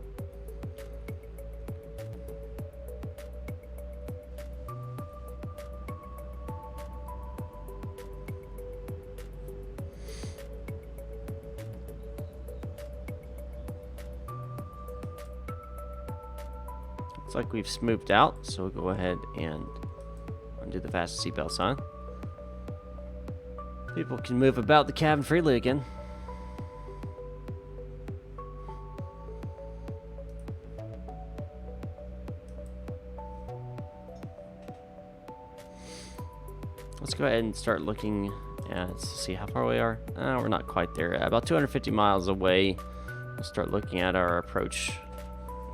Looks like we've smoothed out, so we'll go ahead and undo the fastest seatbelt sign. People can move about the cabin freely again. Let's go ahead and start looking at, to see how far we are. We're not quite there. About 250 miles away. We'll start looking at our approach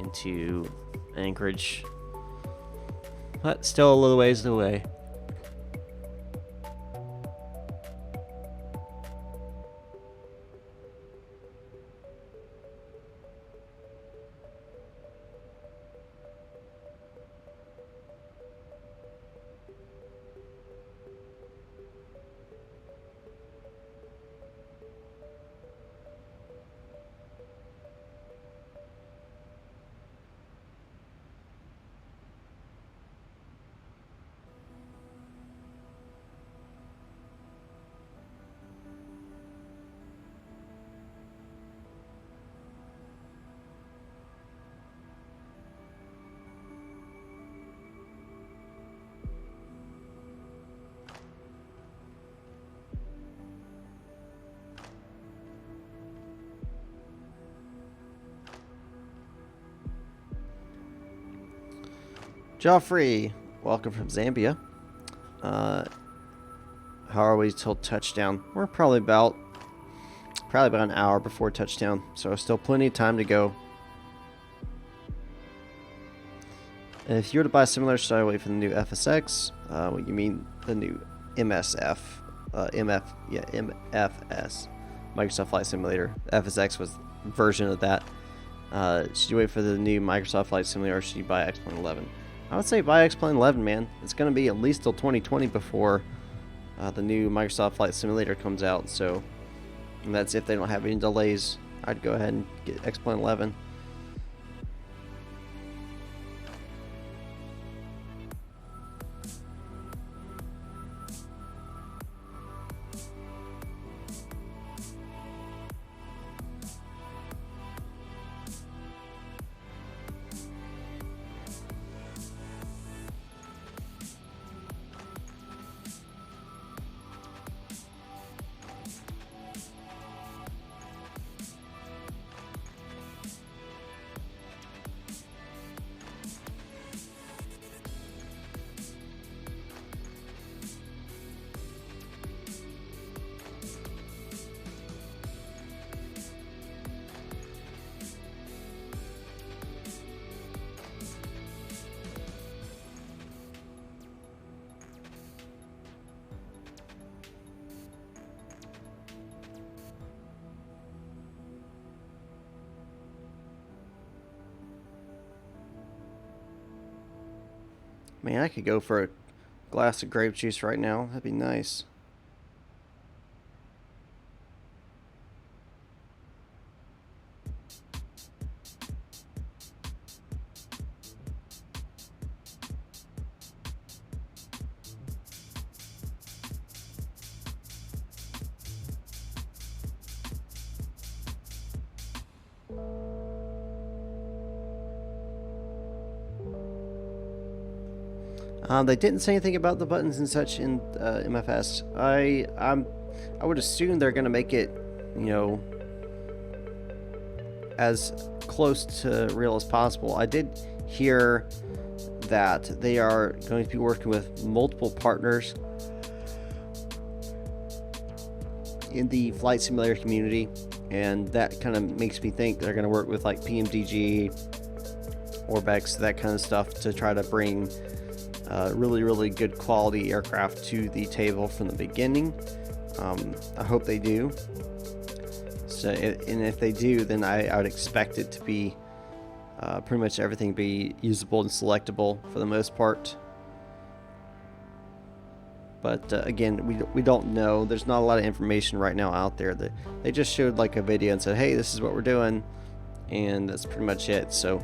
into Anchorage. But still a little ways away. Joffrey, welcome from Zambia. How are we till touchdown? We're probably about an hour before touchdown, so still plenty of time to go. And if you were to buy a simulator, should I wait for the new FSX? What you mean the new MSF? MFS, Microsoft Flight Simulator. FSX was a version of that. Should you wait for the new Microsoft Flight Simulator, or should you buy X-Plane 11? I would say buy X-Plane 11, man. It's going to be at least till 2020 before the new Microsoft Flight Simulator comes out. So, and that's if they don't have any delays. I'd go ahead and get X-Plane 11. Man, I could go for a glass of grape juice right now. That'd be nice. They didn't say anything about the buttons and such in MFS. I would assume they're going to make it, you know, as close to real as possible. I did hear that they are going to be working with multiple partners in the flight simulator community, and that kind of makes me think they're going to work with like PMDG, Orbex, that kind of stuff to try to bring really good quality aircraft to the table from the beginning. I hope they do. So, and if they do, then I would expect it to be pretty much everything be usable and selectable for the most part. But again, we don't know. There's not a lot of information right now out there. They just showed like a video and said, hey, this is what we're doing, and that's pretty much it. So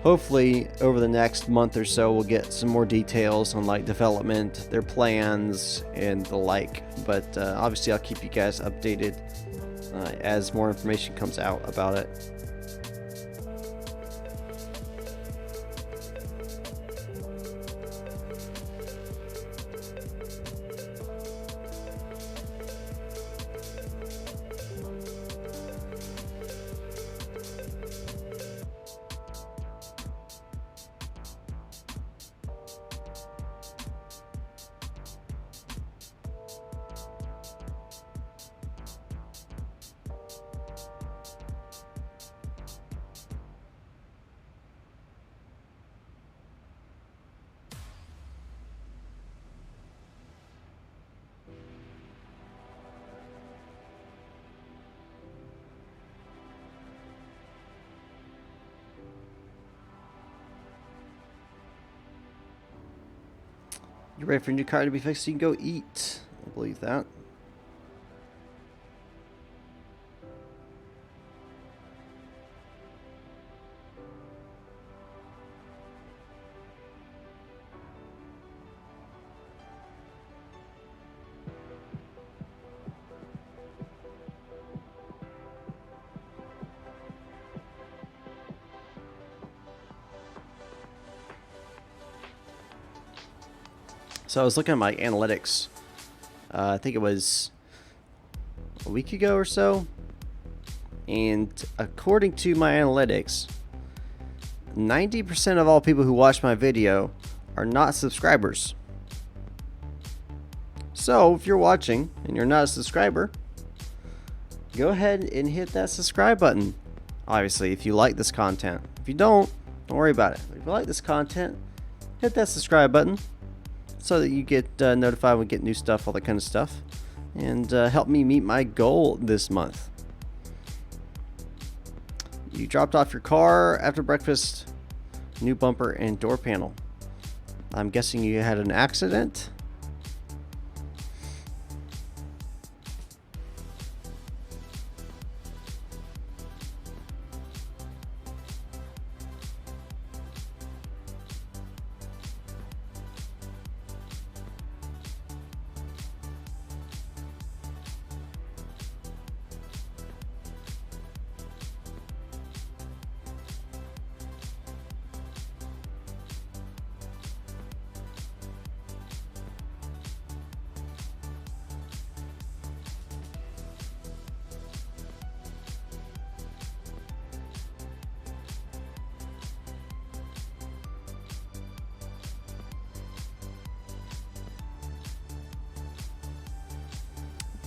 hopefully over the next month or so we'll get some more details on like development, their plans, and the like. But obviously I'll keep you guys updated as more information comes out about it. You ready for a new car to be fixed so you can go eat? I believe that. So I was looking at my analytics. I think it was a week ago or so. And according to my analytics, 90% of all people who watch my video are not subscribers. So if you're watching and you're not a subscriber, go ahead and hit that subscribe button. Obviously, if you like this content. If you don't worry about it. If you like this content, hit that subscribe button so that you get notified when we get new stuff, all that kind of stuff. And help me meet my goal this month. You dropped off your car after breakfast, new bumper and door panel. I'm guessing you had an accident.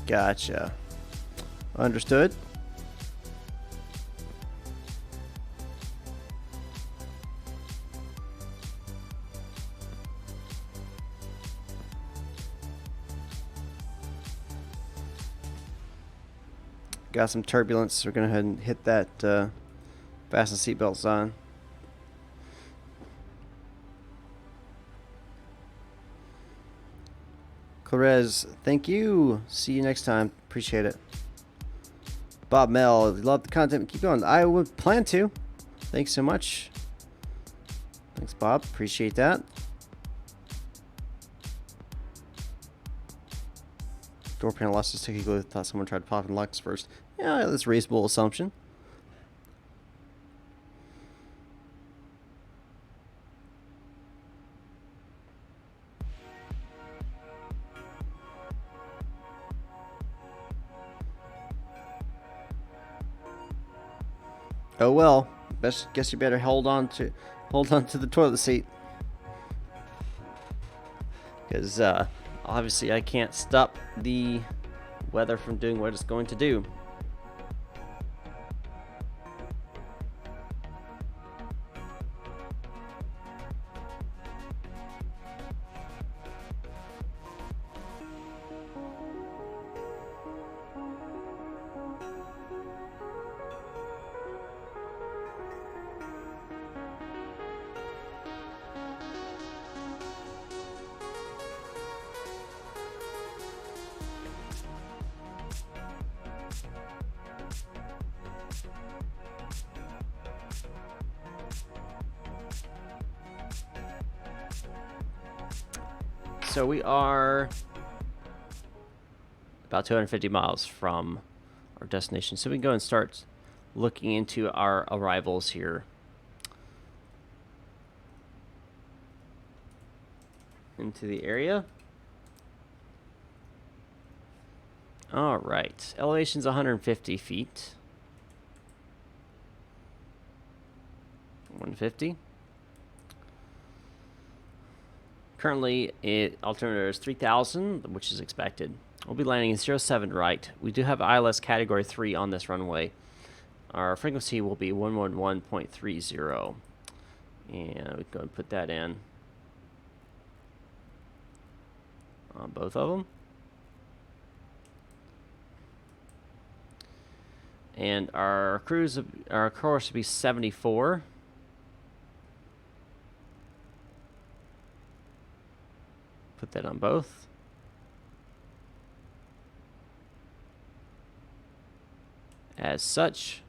Gotcha. Understood. Got some turbulence. We're going to go ahead and hit that fasten seatbelts on. Clarez, thank you. See you next time. Appreciate it. Bob Mel, love the content. Keep going. I would plan to. Thanks so much. Thanks, Bob. Appreciate that. Door panel elasticity. Thought someone tried popping locks first. Yeah, that's a reasonable assumption. Oh well, guess you better hold on to the toilet seat, because obviously I can't stop the weather from doing what it's going to do. So we are about 250 miles from our destination. So we can go and start looking into our arrivals here. Into the area. All right. Elevation's 150 feet. 150. Currently, altimeter is 3,000, which is expected. We'll be landing in 07 right. We do have ILS Category 3 on this runway. Our frequency will be 111.30. And we can go and put that in on both of them. And our course will be 74. Put that on both. As such.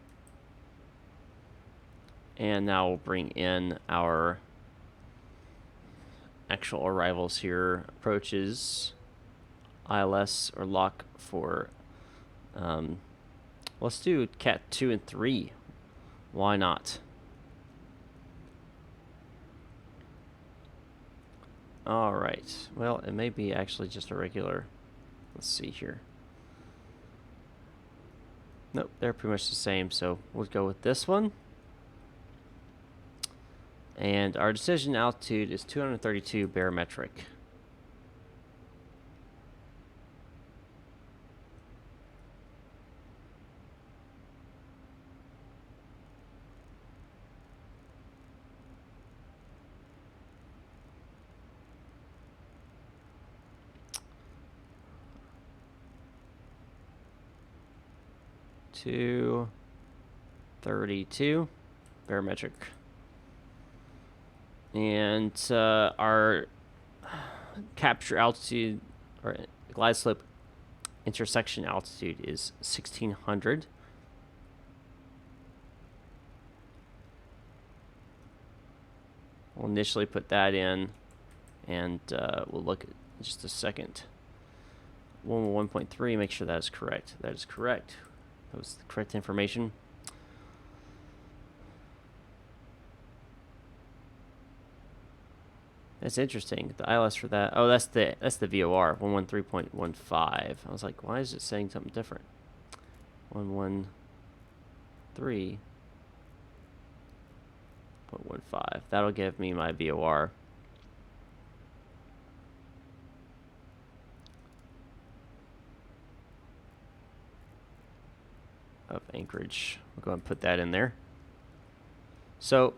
And now we'll bring in our actual arrivals here. Approaches, ILS or lock for, let's do Cat 2 and 3. Why not? Alright, well, it may be actually just a regular. Let's see here. Nope, they're pretty much the same, so we'll go with this one. And our decision altitude is 232 barometric. to 32 barometric. And our capture altitude, or glide slope intersection altitude, is 1600. We'll initially put that in, and we'll look at just a second. 1.3, make sure that is correct. That is correct. That was the correct information. That's interesting. The ILS for that. Oh, that's the VOR, 113.15. I was like, why is it saying something different? 113.15. That'll give me my VOR. Of Anchorage. We'll go ahead and put that in there. So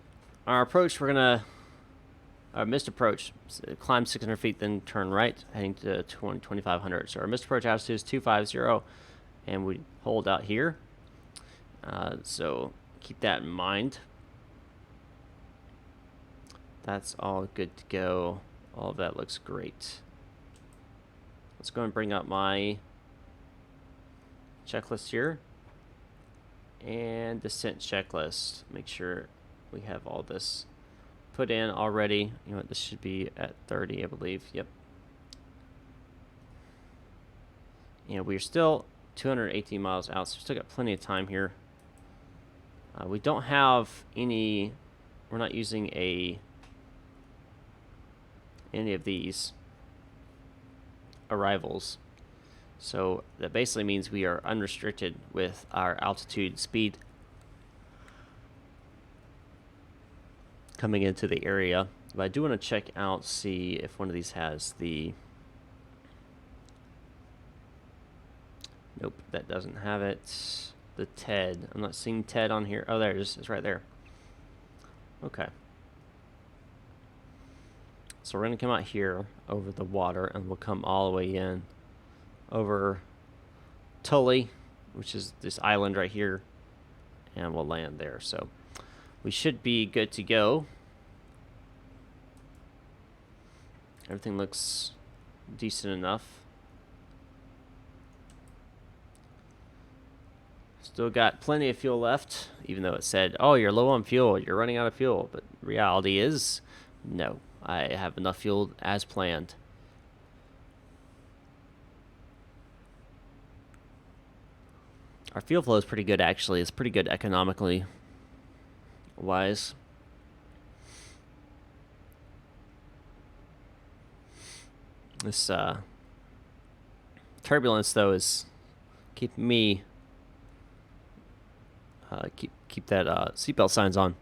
our approach, we're gonna our missed approach, climb 600 feet, then turn right, heading to 2500. So our missed approach altitude is 250, and we hold out here. So keep that in mind. That's all good to go. All of that looks great. Let's go and bring up my checklist here. And descent checklist. Make sure we have all this put in already. You know what, this should be at 30, I believe. Yep. And we're still 218 miles out, so we still got plenty of time here. We don't have any, we're not using any of these arrivals. So that basically means we are unrestricted with our altitude speed coming into the area. But I do want to check out, see if one of these has the... Nope, that doesn't have it. The TED. I'm not seeing TED on here. Oh, there it is. It's right there. Okay. So we're going to come out here over the water, and we'll come all the way in over Tully, which is this island right here, and we'll land there. So we should be good to go. Everything looks decent enough. Still got plenty of fuel left, even though it said, oh, you're low on fuel, you're running out of fuel. But reality is, no, I have enough fuel as planned. Our fuel flow is pretty good, actually. It's pretty good economically wise. This turbulence, though, is keeping me keep that seatbelt signs on.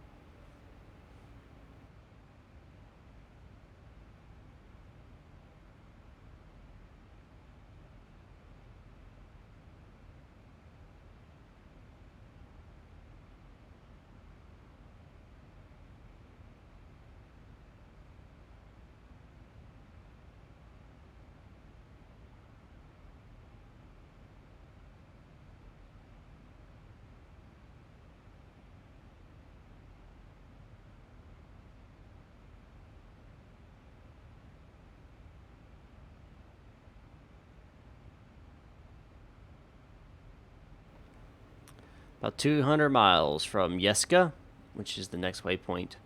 About 200 miles from Yeska, which is the next waypoint.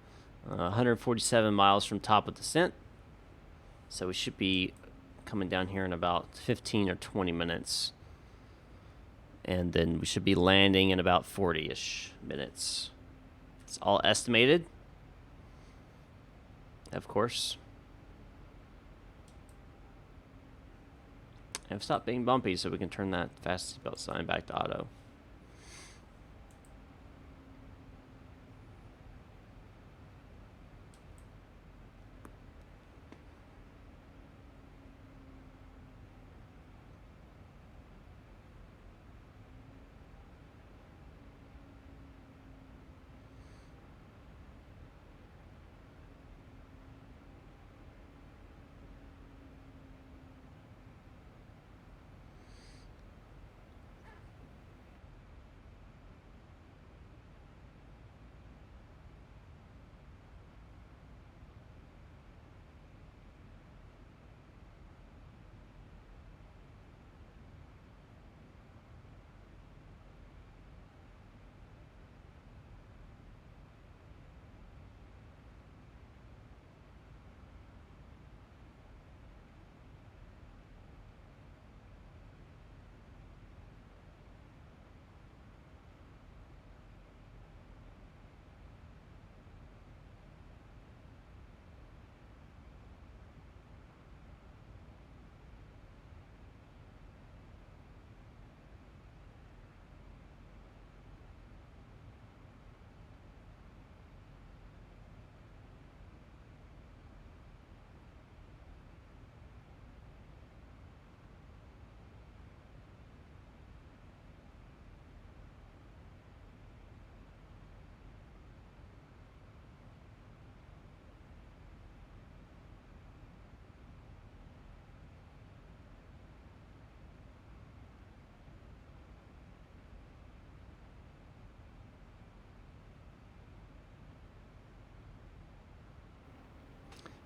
147 miles from top of descent. So we should be coming down here in about 15 or 20 minutes. And then we should be landing in about 40-ish minutes. It's all estimated, of course. And stop being bumpy so we can turn that fast seatbelt sign back to auto.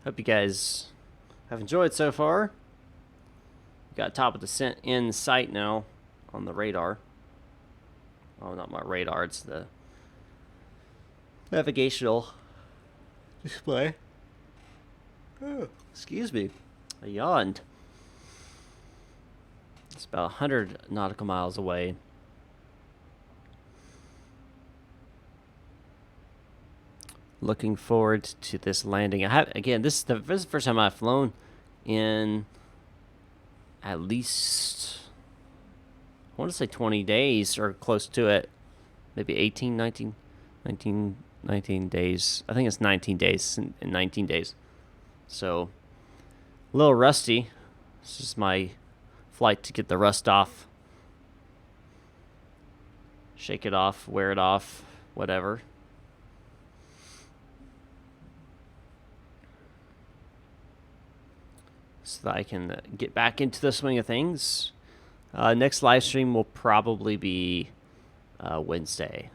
Hope you guys have enjoyed so far. Got top of descent in sight now on the radar. Oh, not my radar, it's the navigational display. Oh, excuse me. I yawned. It's about 100 nautical miles away. Looking forward to this landing. This is the first time I've flown in at least, I want to say 20 days or close to it. Maybe 18, 19 days. I think it's 19 days in 19 days. So, a little rusty. This is my flight to get the rust off. Shake it off, wear it off, whatever. So that I can get back into the swing of things. Next live stream will probably be Wednesday.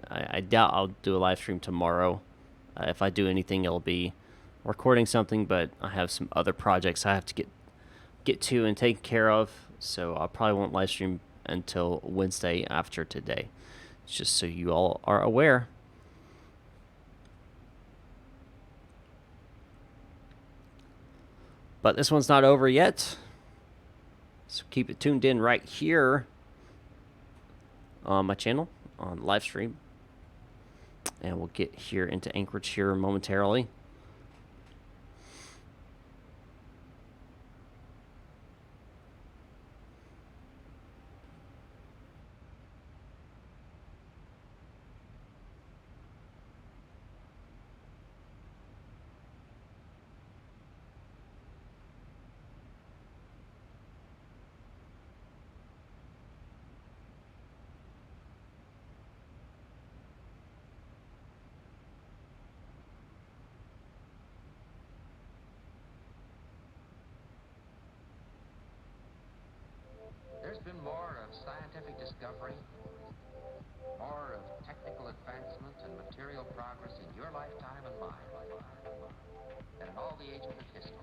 I doubt I'll do a live stream tomorrow. If I do anything, it'll be recording something, but I have some other projects I have to get to and take care of, so I probably won't live stream until Wednesday after today. It's just so you all are aware. But this one's not over yet, so keep it tuned in right here on my channel on live stream, and we'll get here into Anchorage here momentarily. There's been more of scientific discovery, more of technical advancement and material progress in your lifetime and mine than in all the ages of history.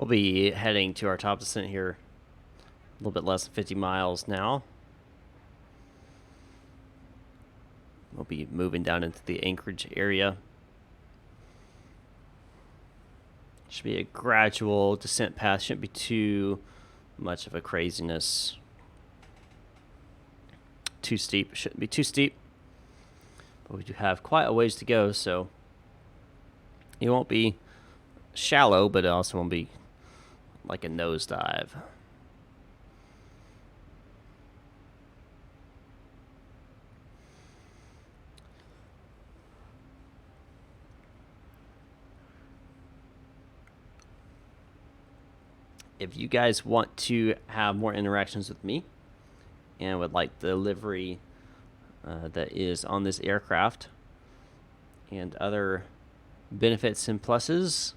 We'll be heading to our top descent here, a little bit less than 50 miles now. We'll be moving down into the Anchorage area. Should be a gradual descent path. Shouldn't be too much of a craziness. Too steep. Shouldn't be too steep. But we do have quite a ways to go, so it won't be shallow, but it also won't be like a nosedive. If you guys want to have more interactions with me and would like the livery that is on this aircraft and other benefits and pluses,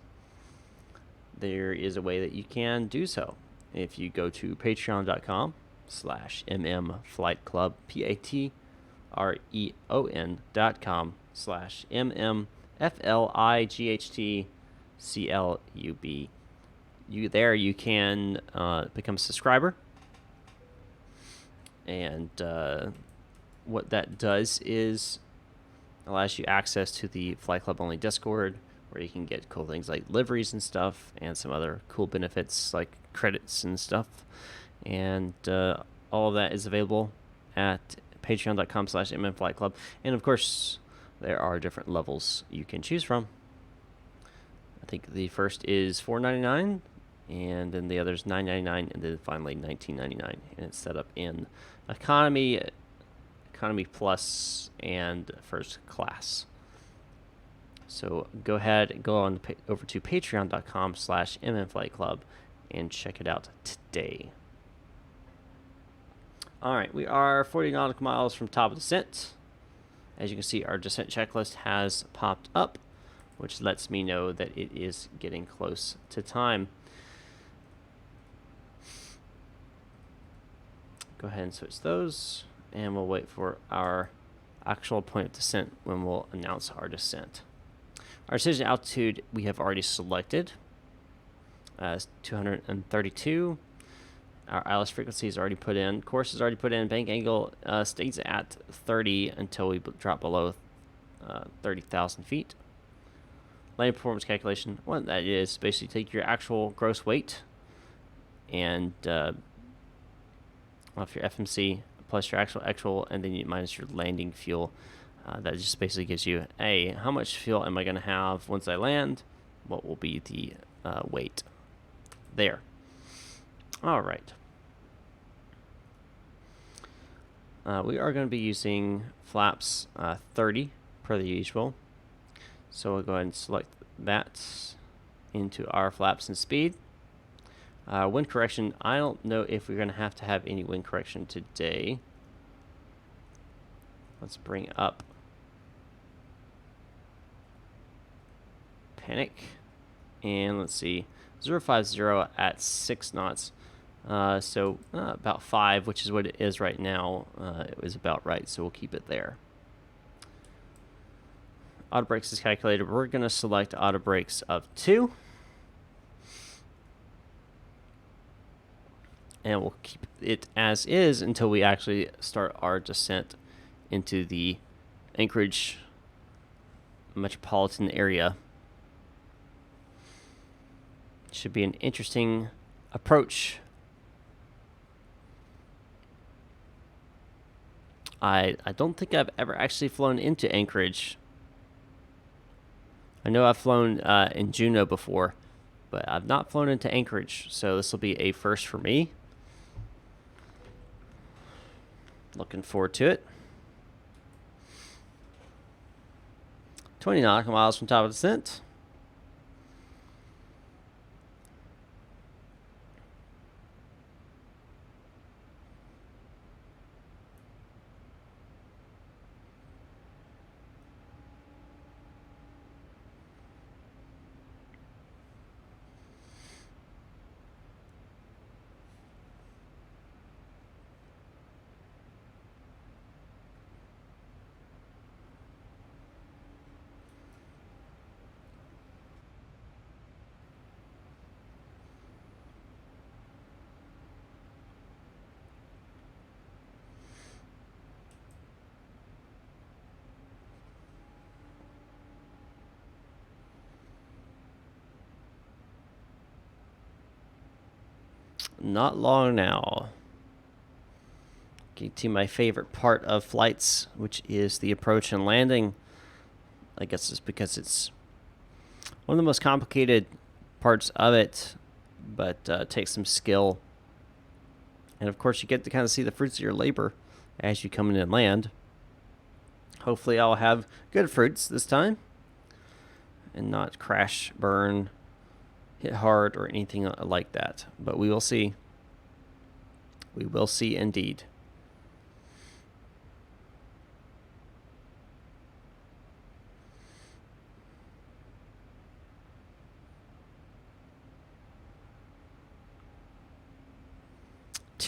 there is a way that you can do so. If you go to patreon.com/mmflightclub, patreon.com/mmflightclub, you can become a subscriber, and what that does is allows you access to the Flight Club only Discord, where you can get cool things like liveries and stuff, and some other cool benefits like credits and stuff. And all of that is available at patreon.com/mmflightclub. And of course, there are different levels you can choose from. I think the first is $4.99, and then the other's $9.99, and then finally $19.99. And it's set up in economy plus, and first class. So go ahead and go on over to patreon.com/mmflightclub and check it out today. All right, we are 40 nautical miles from top of descent. As you can see, our descent checklist has popped up, which lets me know that it is getting close to time. Go ahead and switch those, and we'll wait for our actual point of descent when we'll announce our descent. Our decision altitude we have already selected as 232. Our ILS frequency is already put in. Course is already put in. Bank angle stays at 30 until we drop below 30,000 feet. Landing performance calculation, what that is, basically take your actual gross weight and off your FMC plus your actual, and then you minus your landing fuel. That just basically gives you, how much fuel am I going to have once I land? What will be the weight there? All right. We are going to be using flaps 30 per the usual. So we'll go ahead and select that into our flaps and speed. Wind correction, I don't know if we're going to have any wind correction today. Let's bring up Panic. And let's see, 050 at 6 knots. So about 5, which is what it is right now. It was about right, so we'll keep it there. Auto brakes is calculated. We're going to select auto brakes of 2. And we'll keep it as is until we actually start our descent into the Anchorage metropolitan area. Should be an interesting approach. I don't think I've ever actually flown into Anchorage. I know I've flown in Juneau before, but I've not flown into Anchorage, so this will be a first for me. Looking forward to it. 20 nautical miles from top of descent. not long now. Getting to my favorite part of flights, which is the approach and landing. I guess it's because it's one of the most complicated parts of it, but takes some skill. And of course, you get to kind of see the fruits of your labor as you come in and land. Hopefully, I'll have good fruits this time and not crash, burn, hit hard, or anything like that. But we will see. We will see indeed.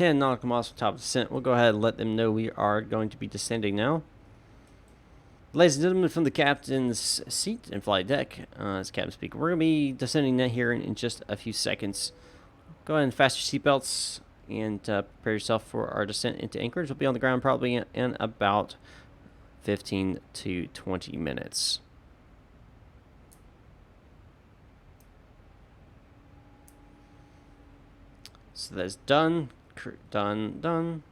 Nautical miles from top of descent. We'll go ahead and let them know we are going to be descending now. Ladies and gentlemen, from the captain's seat and flight deck, as captain speaker, we're going to be descending here in just a few seconds. Go ahead and fasten your seatbelts and prepare yourself for our descent into Anchorage. We'll be on the ground probably in about 15 to 20 minutes. So that's done. Done.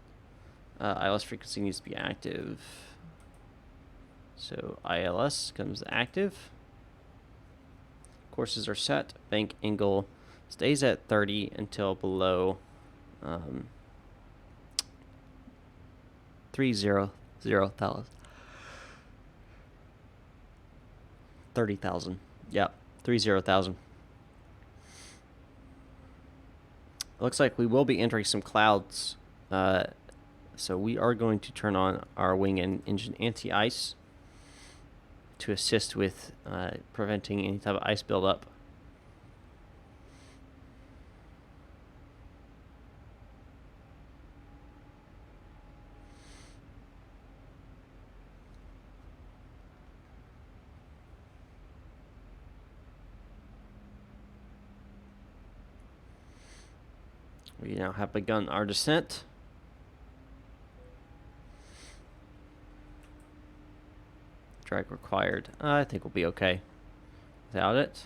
ILS frequency needs to be active. So ILS comes active. Courses are set. Bank angle stays at 30 until below 30,000. Yep, 30,000. Looks like we will be entering some clouds, so we are going to turn on our wing and engine anti-ice to assist with preventing any type of ice buildup. We now have begun our descent. Drag required. I think we'll be okay without it.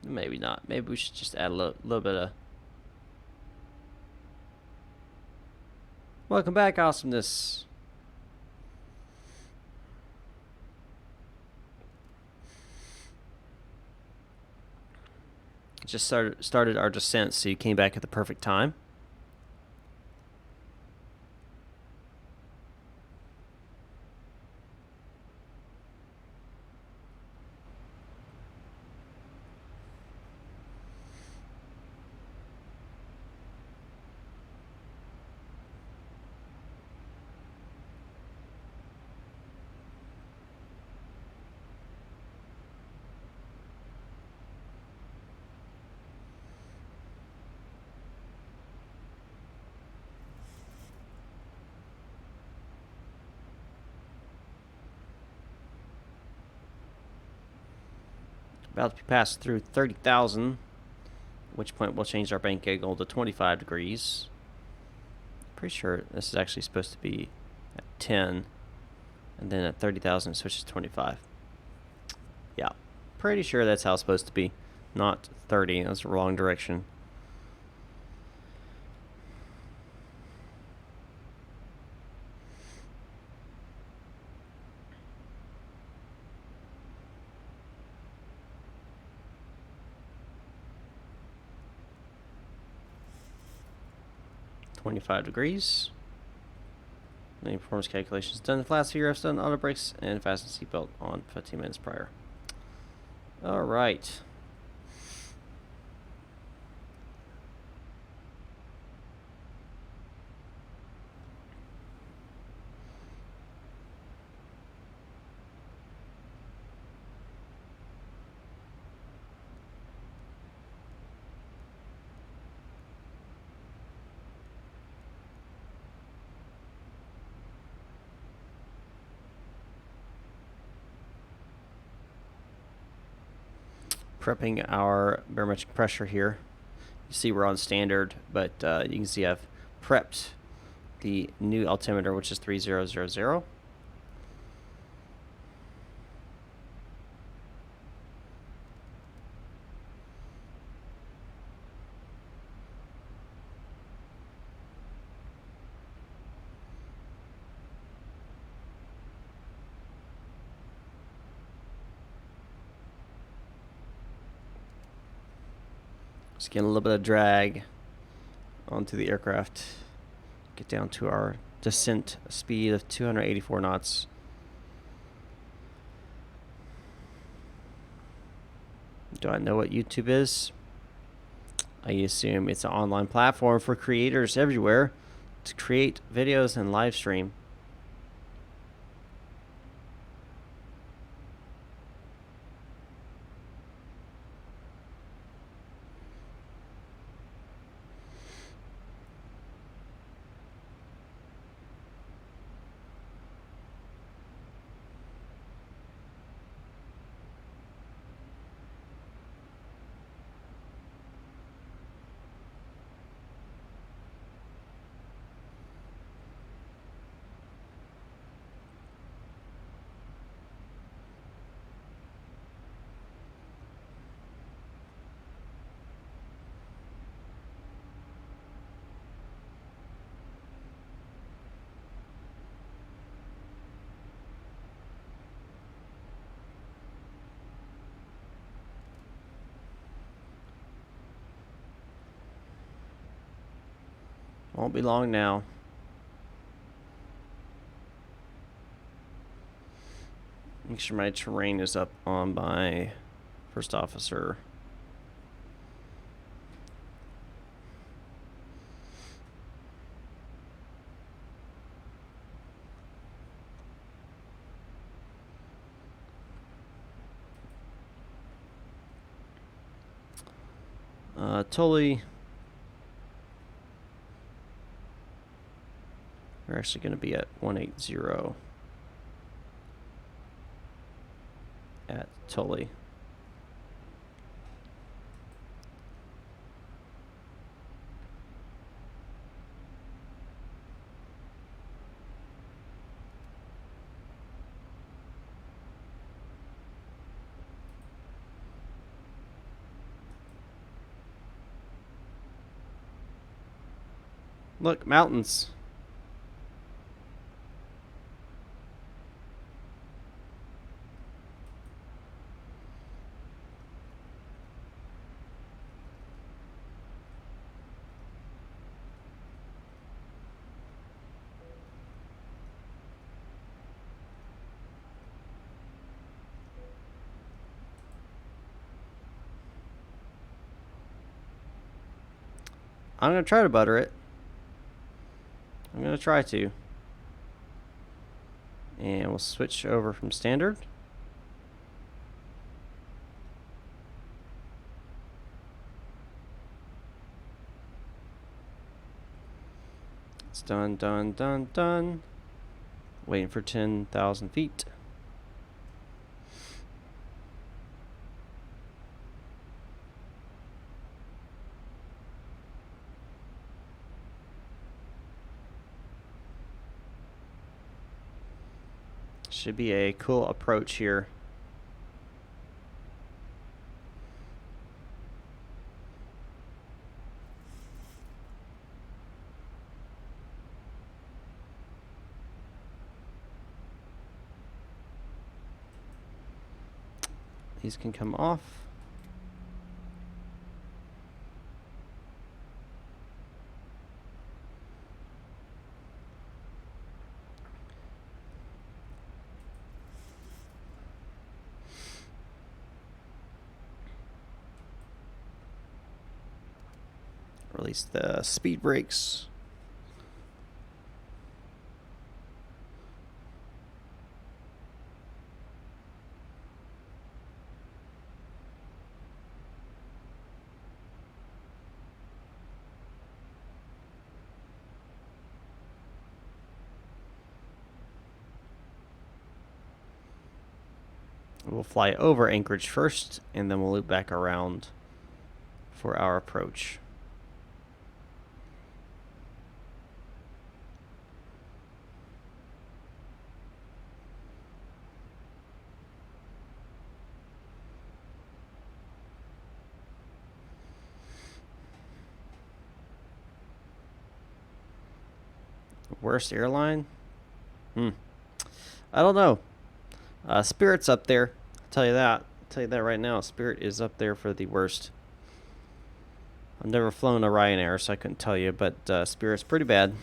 Maybe not. Maybe we should just add a little bit of... Welcome back, awesomeness. Just started our descent, so you came back at the perfect time. About to be passed through 30,000, at which point we'll change our bank angle to 25 degrees. Pretty sure this is actually supposed to be at 10, and then at 30,000 it switches to 25. Yeah, pretty sure that's how it's supposed to be, not 30. That's the wrong direction. .25 degrees. Any performance calculations done. The flat sphere done. Auto brakes and fasten seatbelt on 15 minutes prior. All right. Prepping our barometric pressure here. You see we're on standard, but you can see I've prepped the new altimeter, which is 3000. Just getting a little bit of drag onto the aircraft. Get down to our descent speed of 284 knots. Do I know what YouTube is? I assume it's an online platform for creators everywhere to create videos and live stream. Won't be long now. Make sure my terrain is up on my first officer. Totally. We're actually going to be at 180 at Tully. Look, mountains. I'm going to try to butter it. I'm going to try to. And we'll switch over from standard. It's done, done, done, done. Waiting for 10,000 feet. Should be a cool approach here. These can come off. Release the speed brakes. We'll fly over Anchorage first, and then we'll loop back around for our approach. Worst airline? I don't know. Spirit's up there. I'll tell you that. I'll tell you that right now. Spirit is up there for the worst. I've never flown a Ryanair, so I couldn't tell you, but Spirit's pretty bad.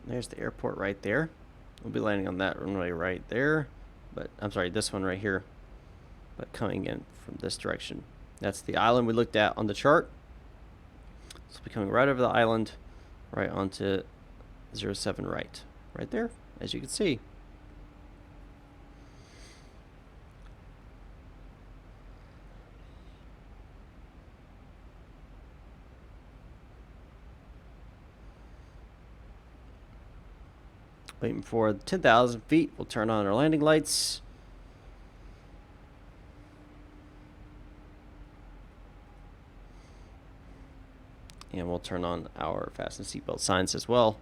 There's the airport right there. We'll be landing on that runway right there. But I'm sorry, this one right here. But coming in from this direction. That's the island we looked at on the chart. So we'll be coming right over the island, right onto 07 right. Right there, as you can see. Waiting for 10,000 feet. We'll turn on our landing lights. And we'll turn on our fasten seatbelt signs as well.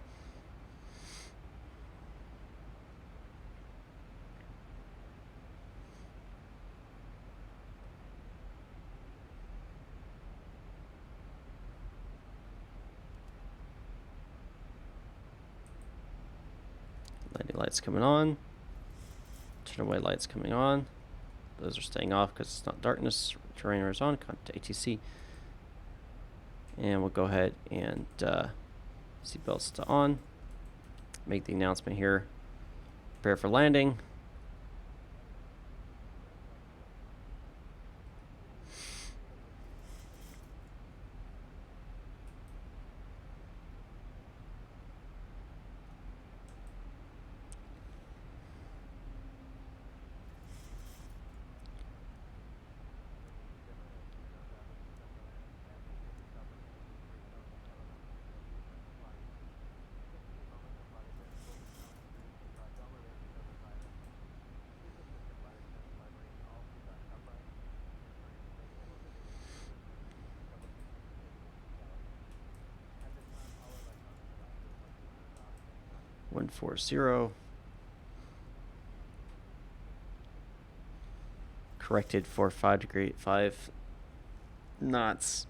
Landing lights coming on. Turn away lights coming on. Those are staying off because it's not darkness. Terrainer is on. Contact ATC. And we'll go ahead and seatbelts to on. Make the announcement here. Prepare for landing. One 40. Corrected for 5 knots.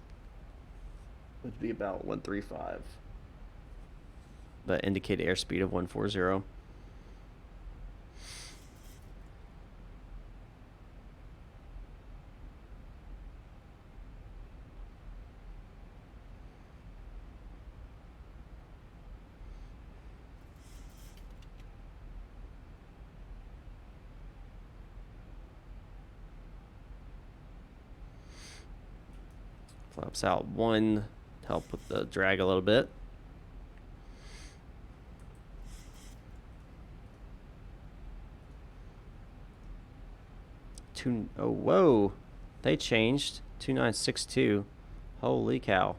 Would be about 135. But indicated airspeed of 140. Flaps out one, help with the drag a little bit. Oh, whoa. They changed. 2962. Holy cow.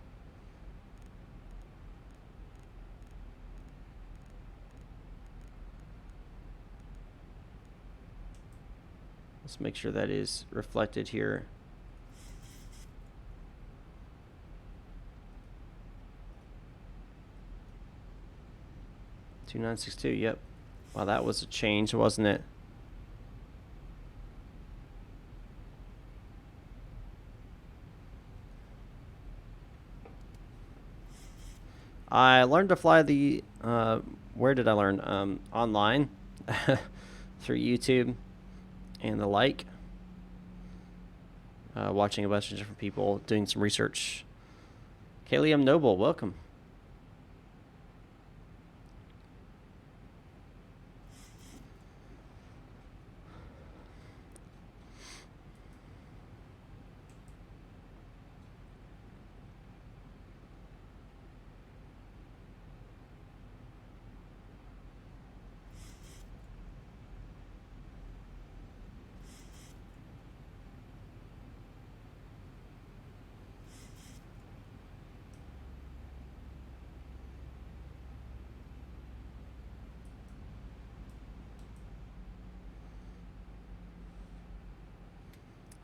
Let's make sure that is reflected here. $2962. Yep. Wow, that was a change, wasn't it? I learned to fly the, where did I learn? Online, through YouTube and the like. Watching a bunch of different people, doing some research. Kalium Noble, welcome.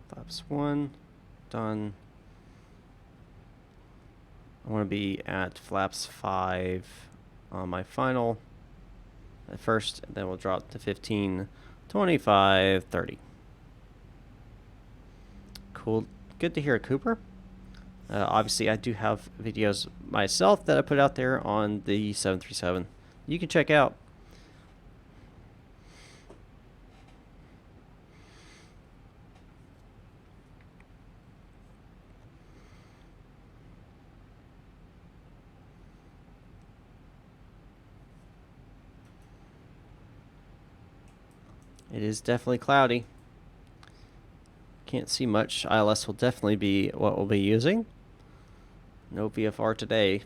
Flaps 1, done. I want to be at flaps 5 on my final at first, and then we'll drop to 15, 25, 30. Cool. Good to hear, Cooper. Obviously, I do have videos myself that I put out there on the 737. You can check out. It is definitely cloudy. Can't see much. ILS will definitely be what we'll be using. No VFR today.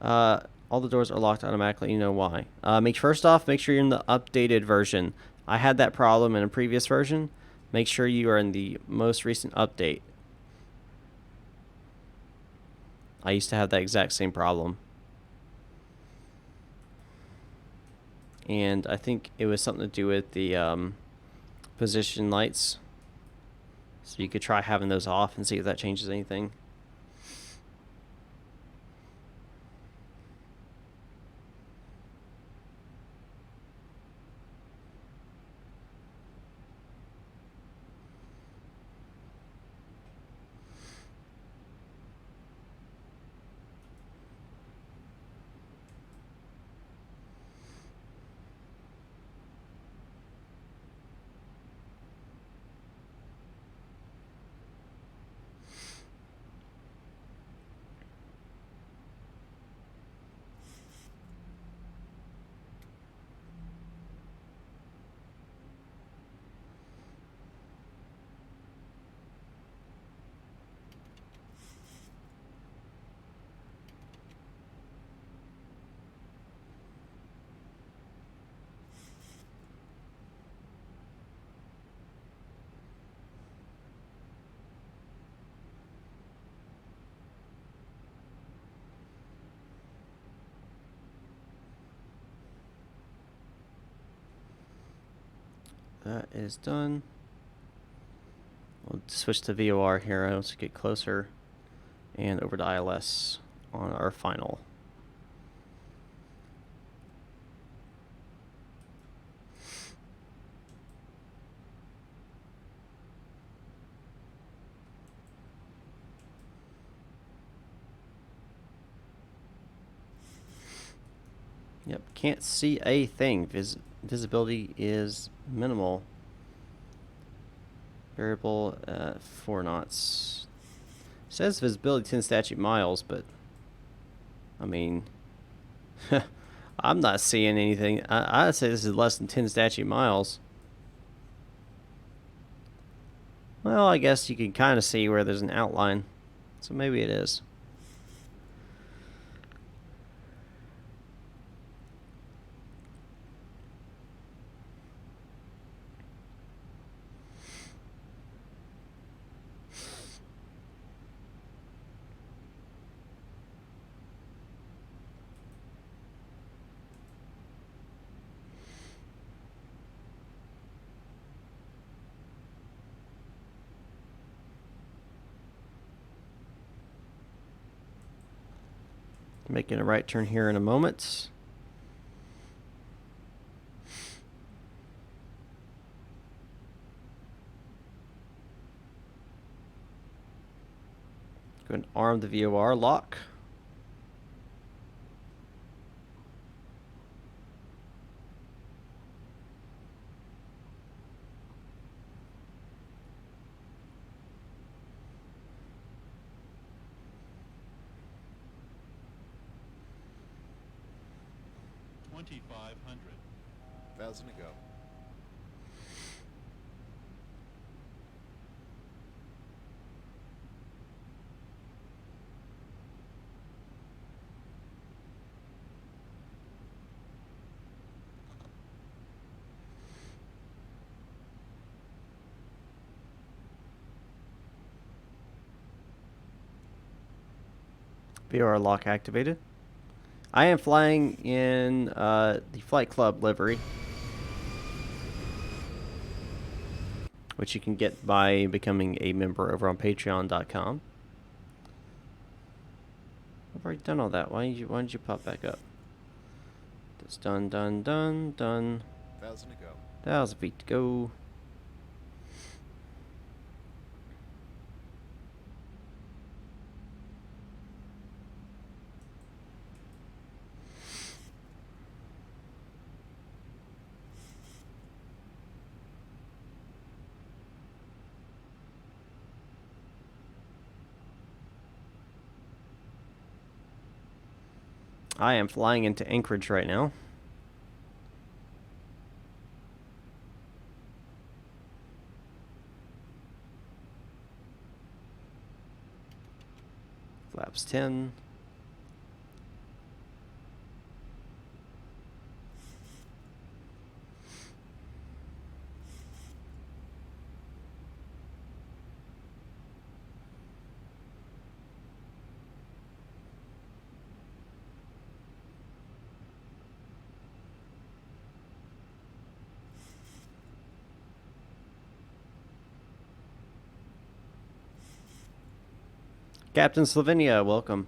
All the doors are locked automatically. You know why? First off, make sure you're in the updated version. I had that problem in a previous version. Make sure you are in the most recent update. I used to have that exact same problem. And I think it was something to do with the position lights. So you could try having those off and see if that changes anything. That is done. We'll switch to VOR here as we get closer, and over to ILS on our final. Yep, can't see a thing. Visibility is minimal. Variable 4 knots. Says visibility 10 statute miles, but I mean, I'm not seeing anything. I'd say this is less than 10 statute miles. Well, I guess you can kind of see where there's an outline, so maybe it is. Making a right turn here in a moment. Go and arm the VOR lock. $2,500 to go. VOR lock activated. I am flying in the Flight Club livery, which you can get by becoming a member over on Patreon.com. I've already done all that. Why did you pop back up? That's done. 1,000 to go. 1,000 feet to go. I am flying into Anchorage right now. Flaps 10. Captain Slovenia, welcome.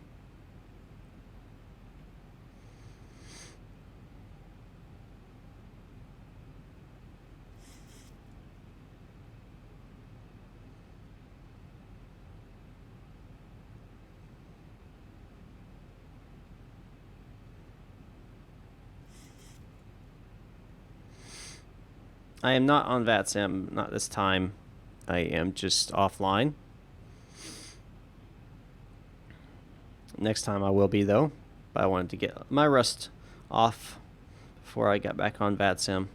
I am not on VATSIM, not this time. I am just offline. Next time I will be, though. But I wanted to get my rust off before I got back on VATSIM.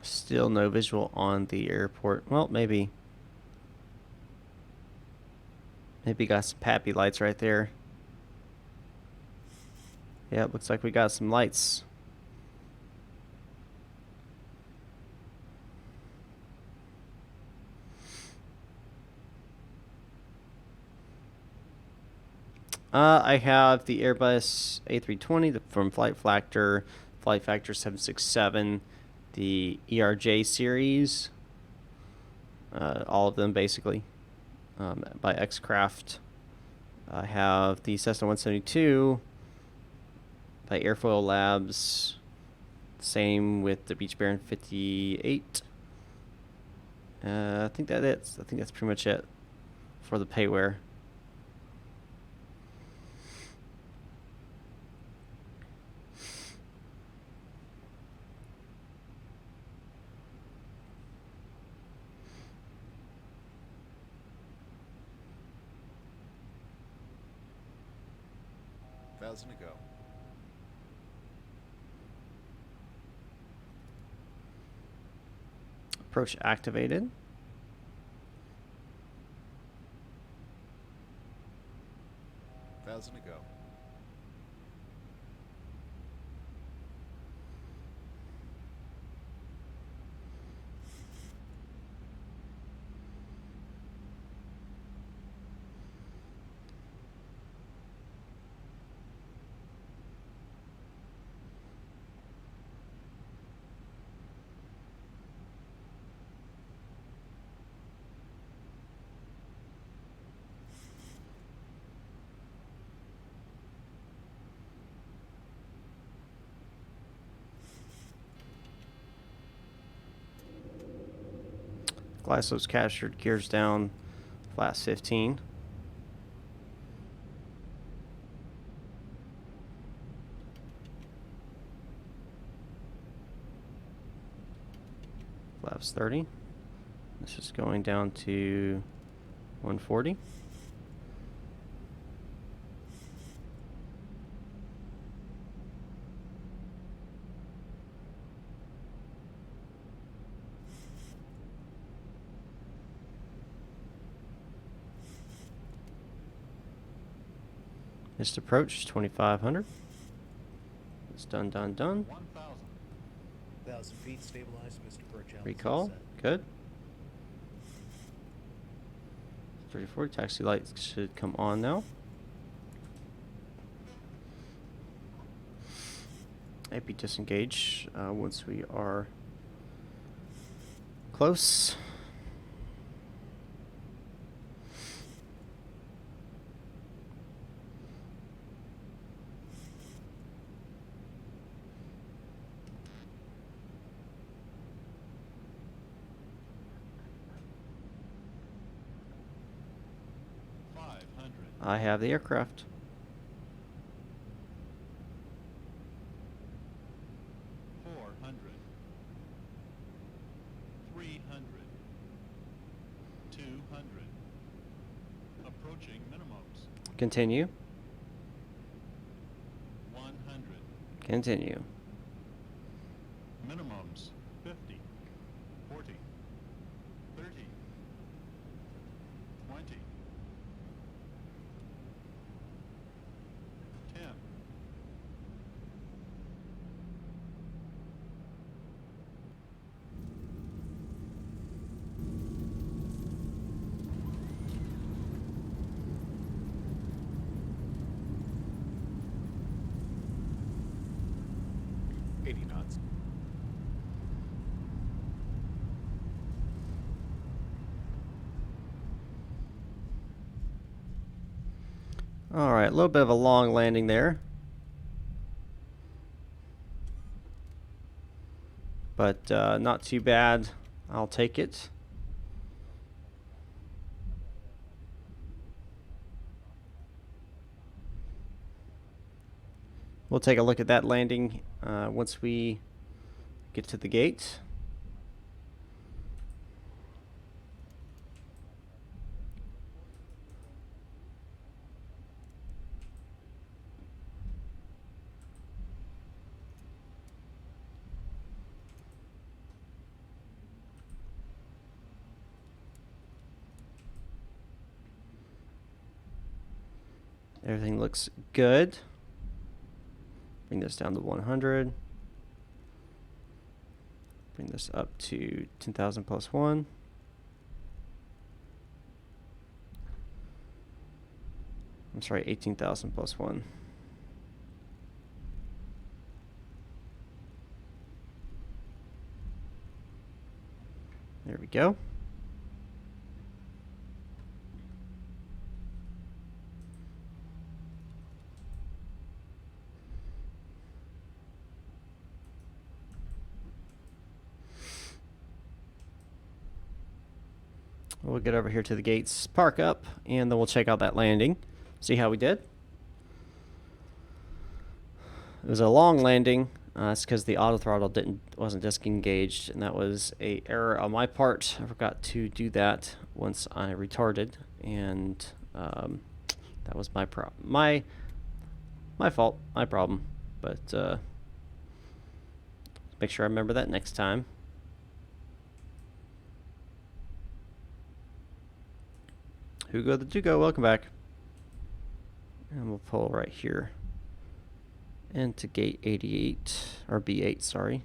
Still no visual on the airport. Well, maybe. Maybe got some pappy lights right there. Yeah, it looks like we got some lights. I have the Airbus A320 from Flight Factor 767, the ERJ series, all of them basically, by X-Craft. I have the Cessna 172 by Airfoil Labs. Same with the Beech Baron 58. I think that's pretty much it for the payware. To go. Approach activated. To go. Glysos captured, gears down, flaps 15. Flaps 30. This is going down to 140. Missed approach 2500. It's done. 1,000. 1,000 feet stabilized, Mr. Birch. Recall. Good. 34. Taxi lights should come on now. AP disengage once we are close. I have the aircraft. Approaching minimums. Continue. 100. Continue. Minimums 50, 40, 30, 20, 10. Knots. All right, a little bit of a long landing there. But not too bad. I'll take it. We'll take a look at that landing once we get to the gate. Everything looks good. Bring this down to 100. Bring this up to 10,000 plus 1. I'm sorry, 18,000 plus 1. There we go. We'll get over here to the gates, park up, and then we'll check out that landing, see how we did. It was a long landing. That's because the auto throttle wasn't disengaged, and that was an error on my part. I forgot to do that once I retarded, and that was my fault, my problem. But make sure I remember that next time. Hugo the Dugo, welcome back. And we'll pull right here into gate 88, or B8, sorry.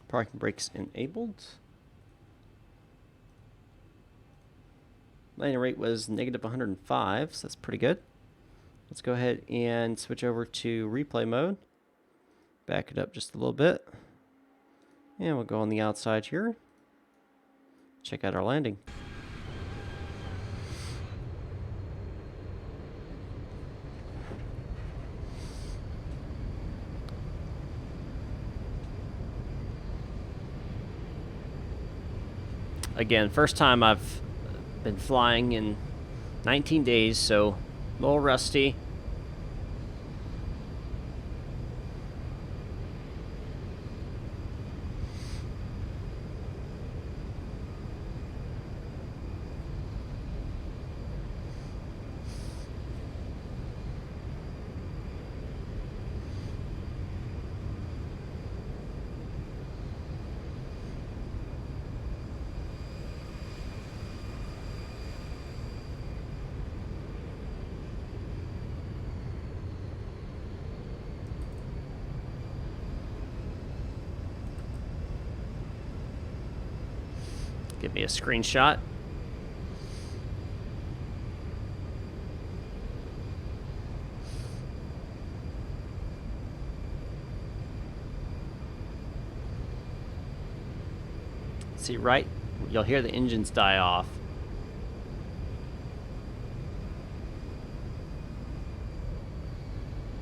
Parking brakes enabled. Landing rate was negative 105, so that's pretty good. Let's go ahead and switch over to replay mode. Back it up just a little bit. And we'll go on the outside here. check out our landing. Again, first time I've been flying in 19 days, so a little rusty. Give me a screenshot. See, right? You'll hear the engines die off.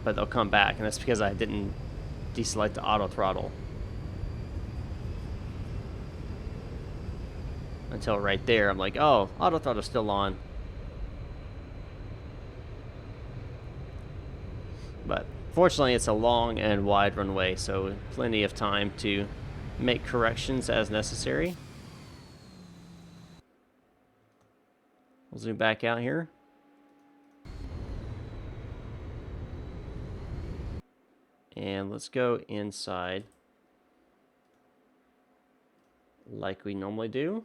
But they'll come back, and that's because I didn't deselect the auto throttle. Until right there, I'm like, oh, auto throttle's still on. But fortunately, it's a long and wide runway, so plenty of time to make corrections as necessary. We'll zoom back out here. And let's go inside like we normally do.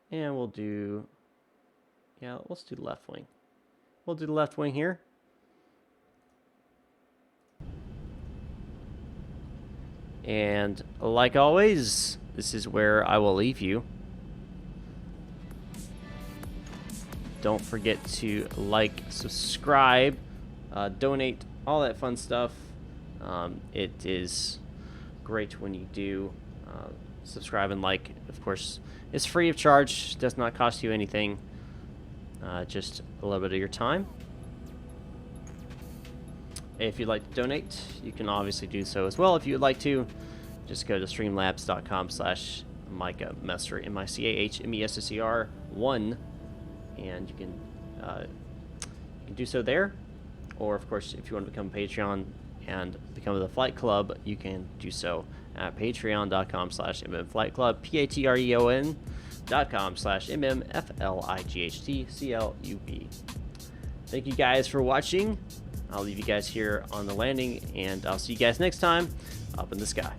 And we'll do, yeah, let's do left wing. We'll do the left wing here. And like always, this is where I will leave you. Don't forget to like, subscribe, donate, all that fun stuff. It is great when you do subscribe and like. Of course, it's free of charge, does not cost you anything, just a little bit of your time. If you'd like to donate, you can obviously do so as well. If you would like to, just go to streamlabs.com/Micah Messer, MICAHMESSER1, and you can do so there. Or, of course, if you want to become a Patreon and become the Flight Club, you can do so at patreon.com/MMFlightClub, patreon.com/MMFlightClub. Thank you guys for watching. I'll leave you guys here on the landing, and I'll see you guys next time up in the sky.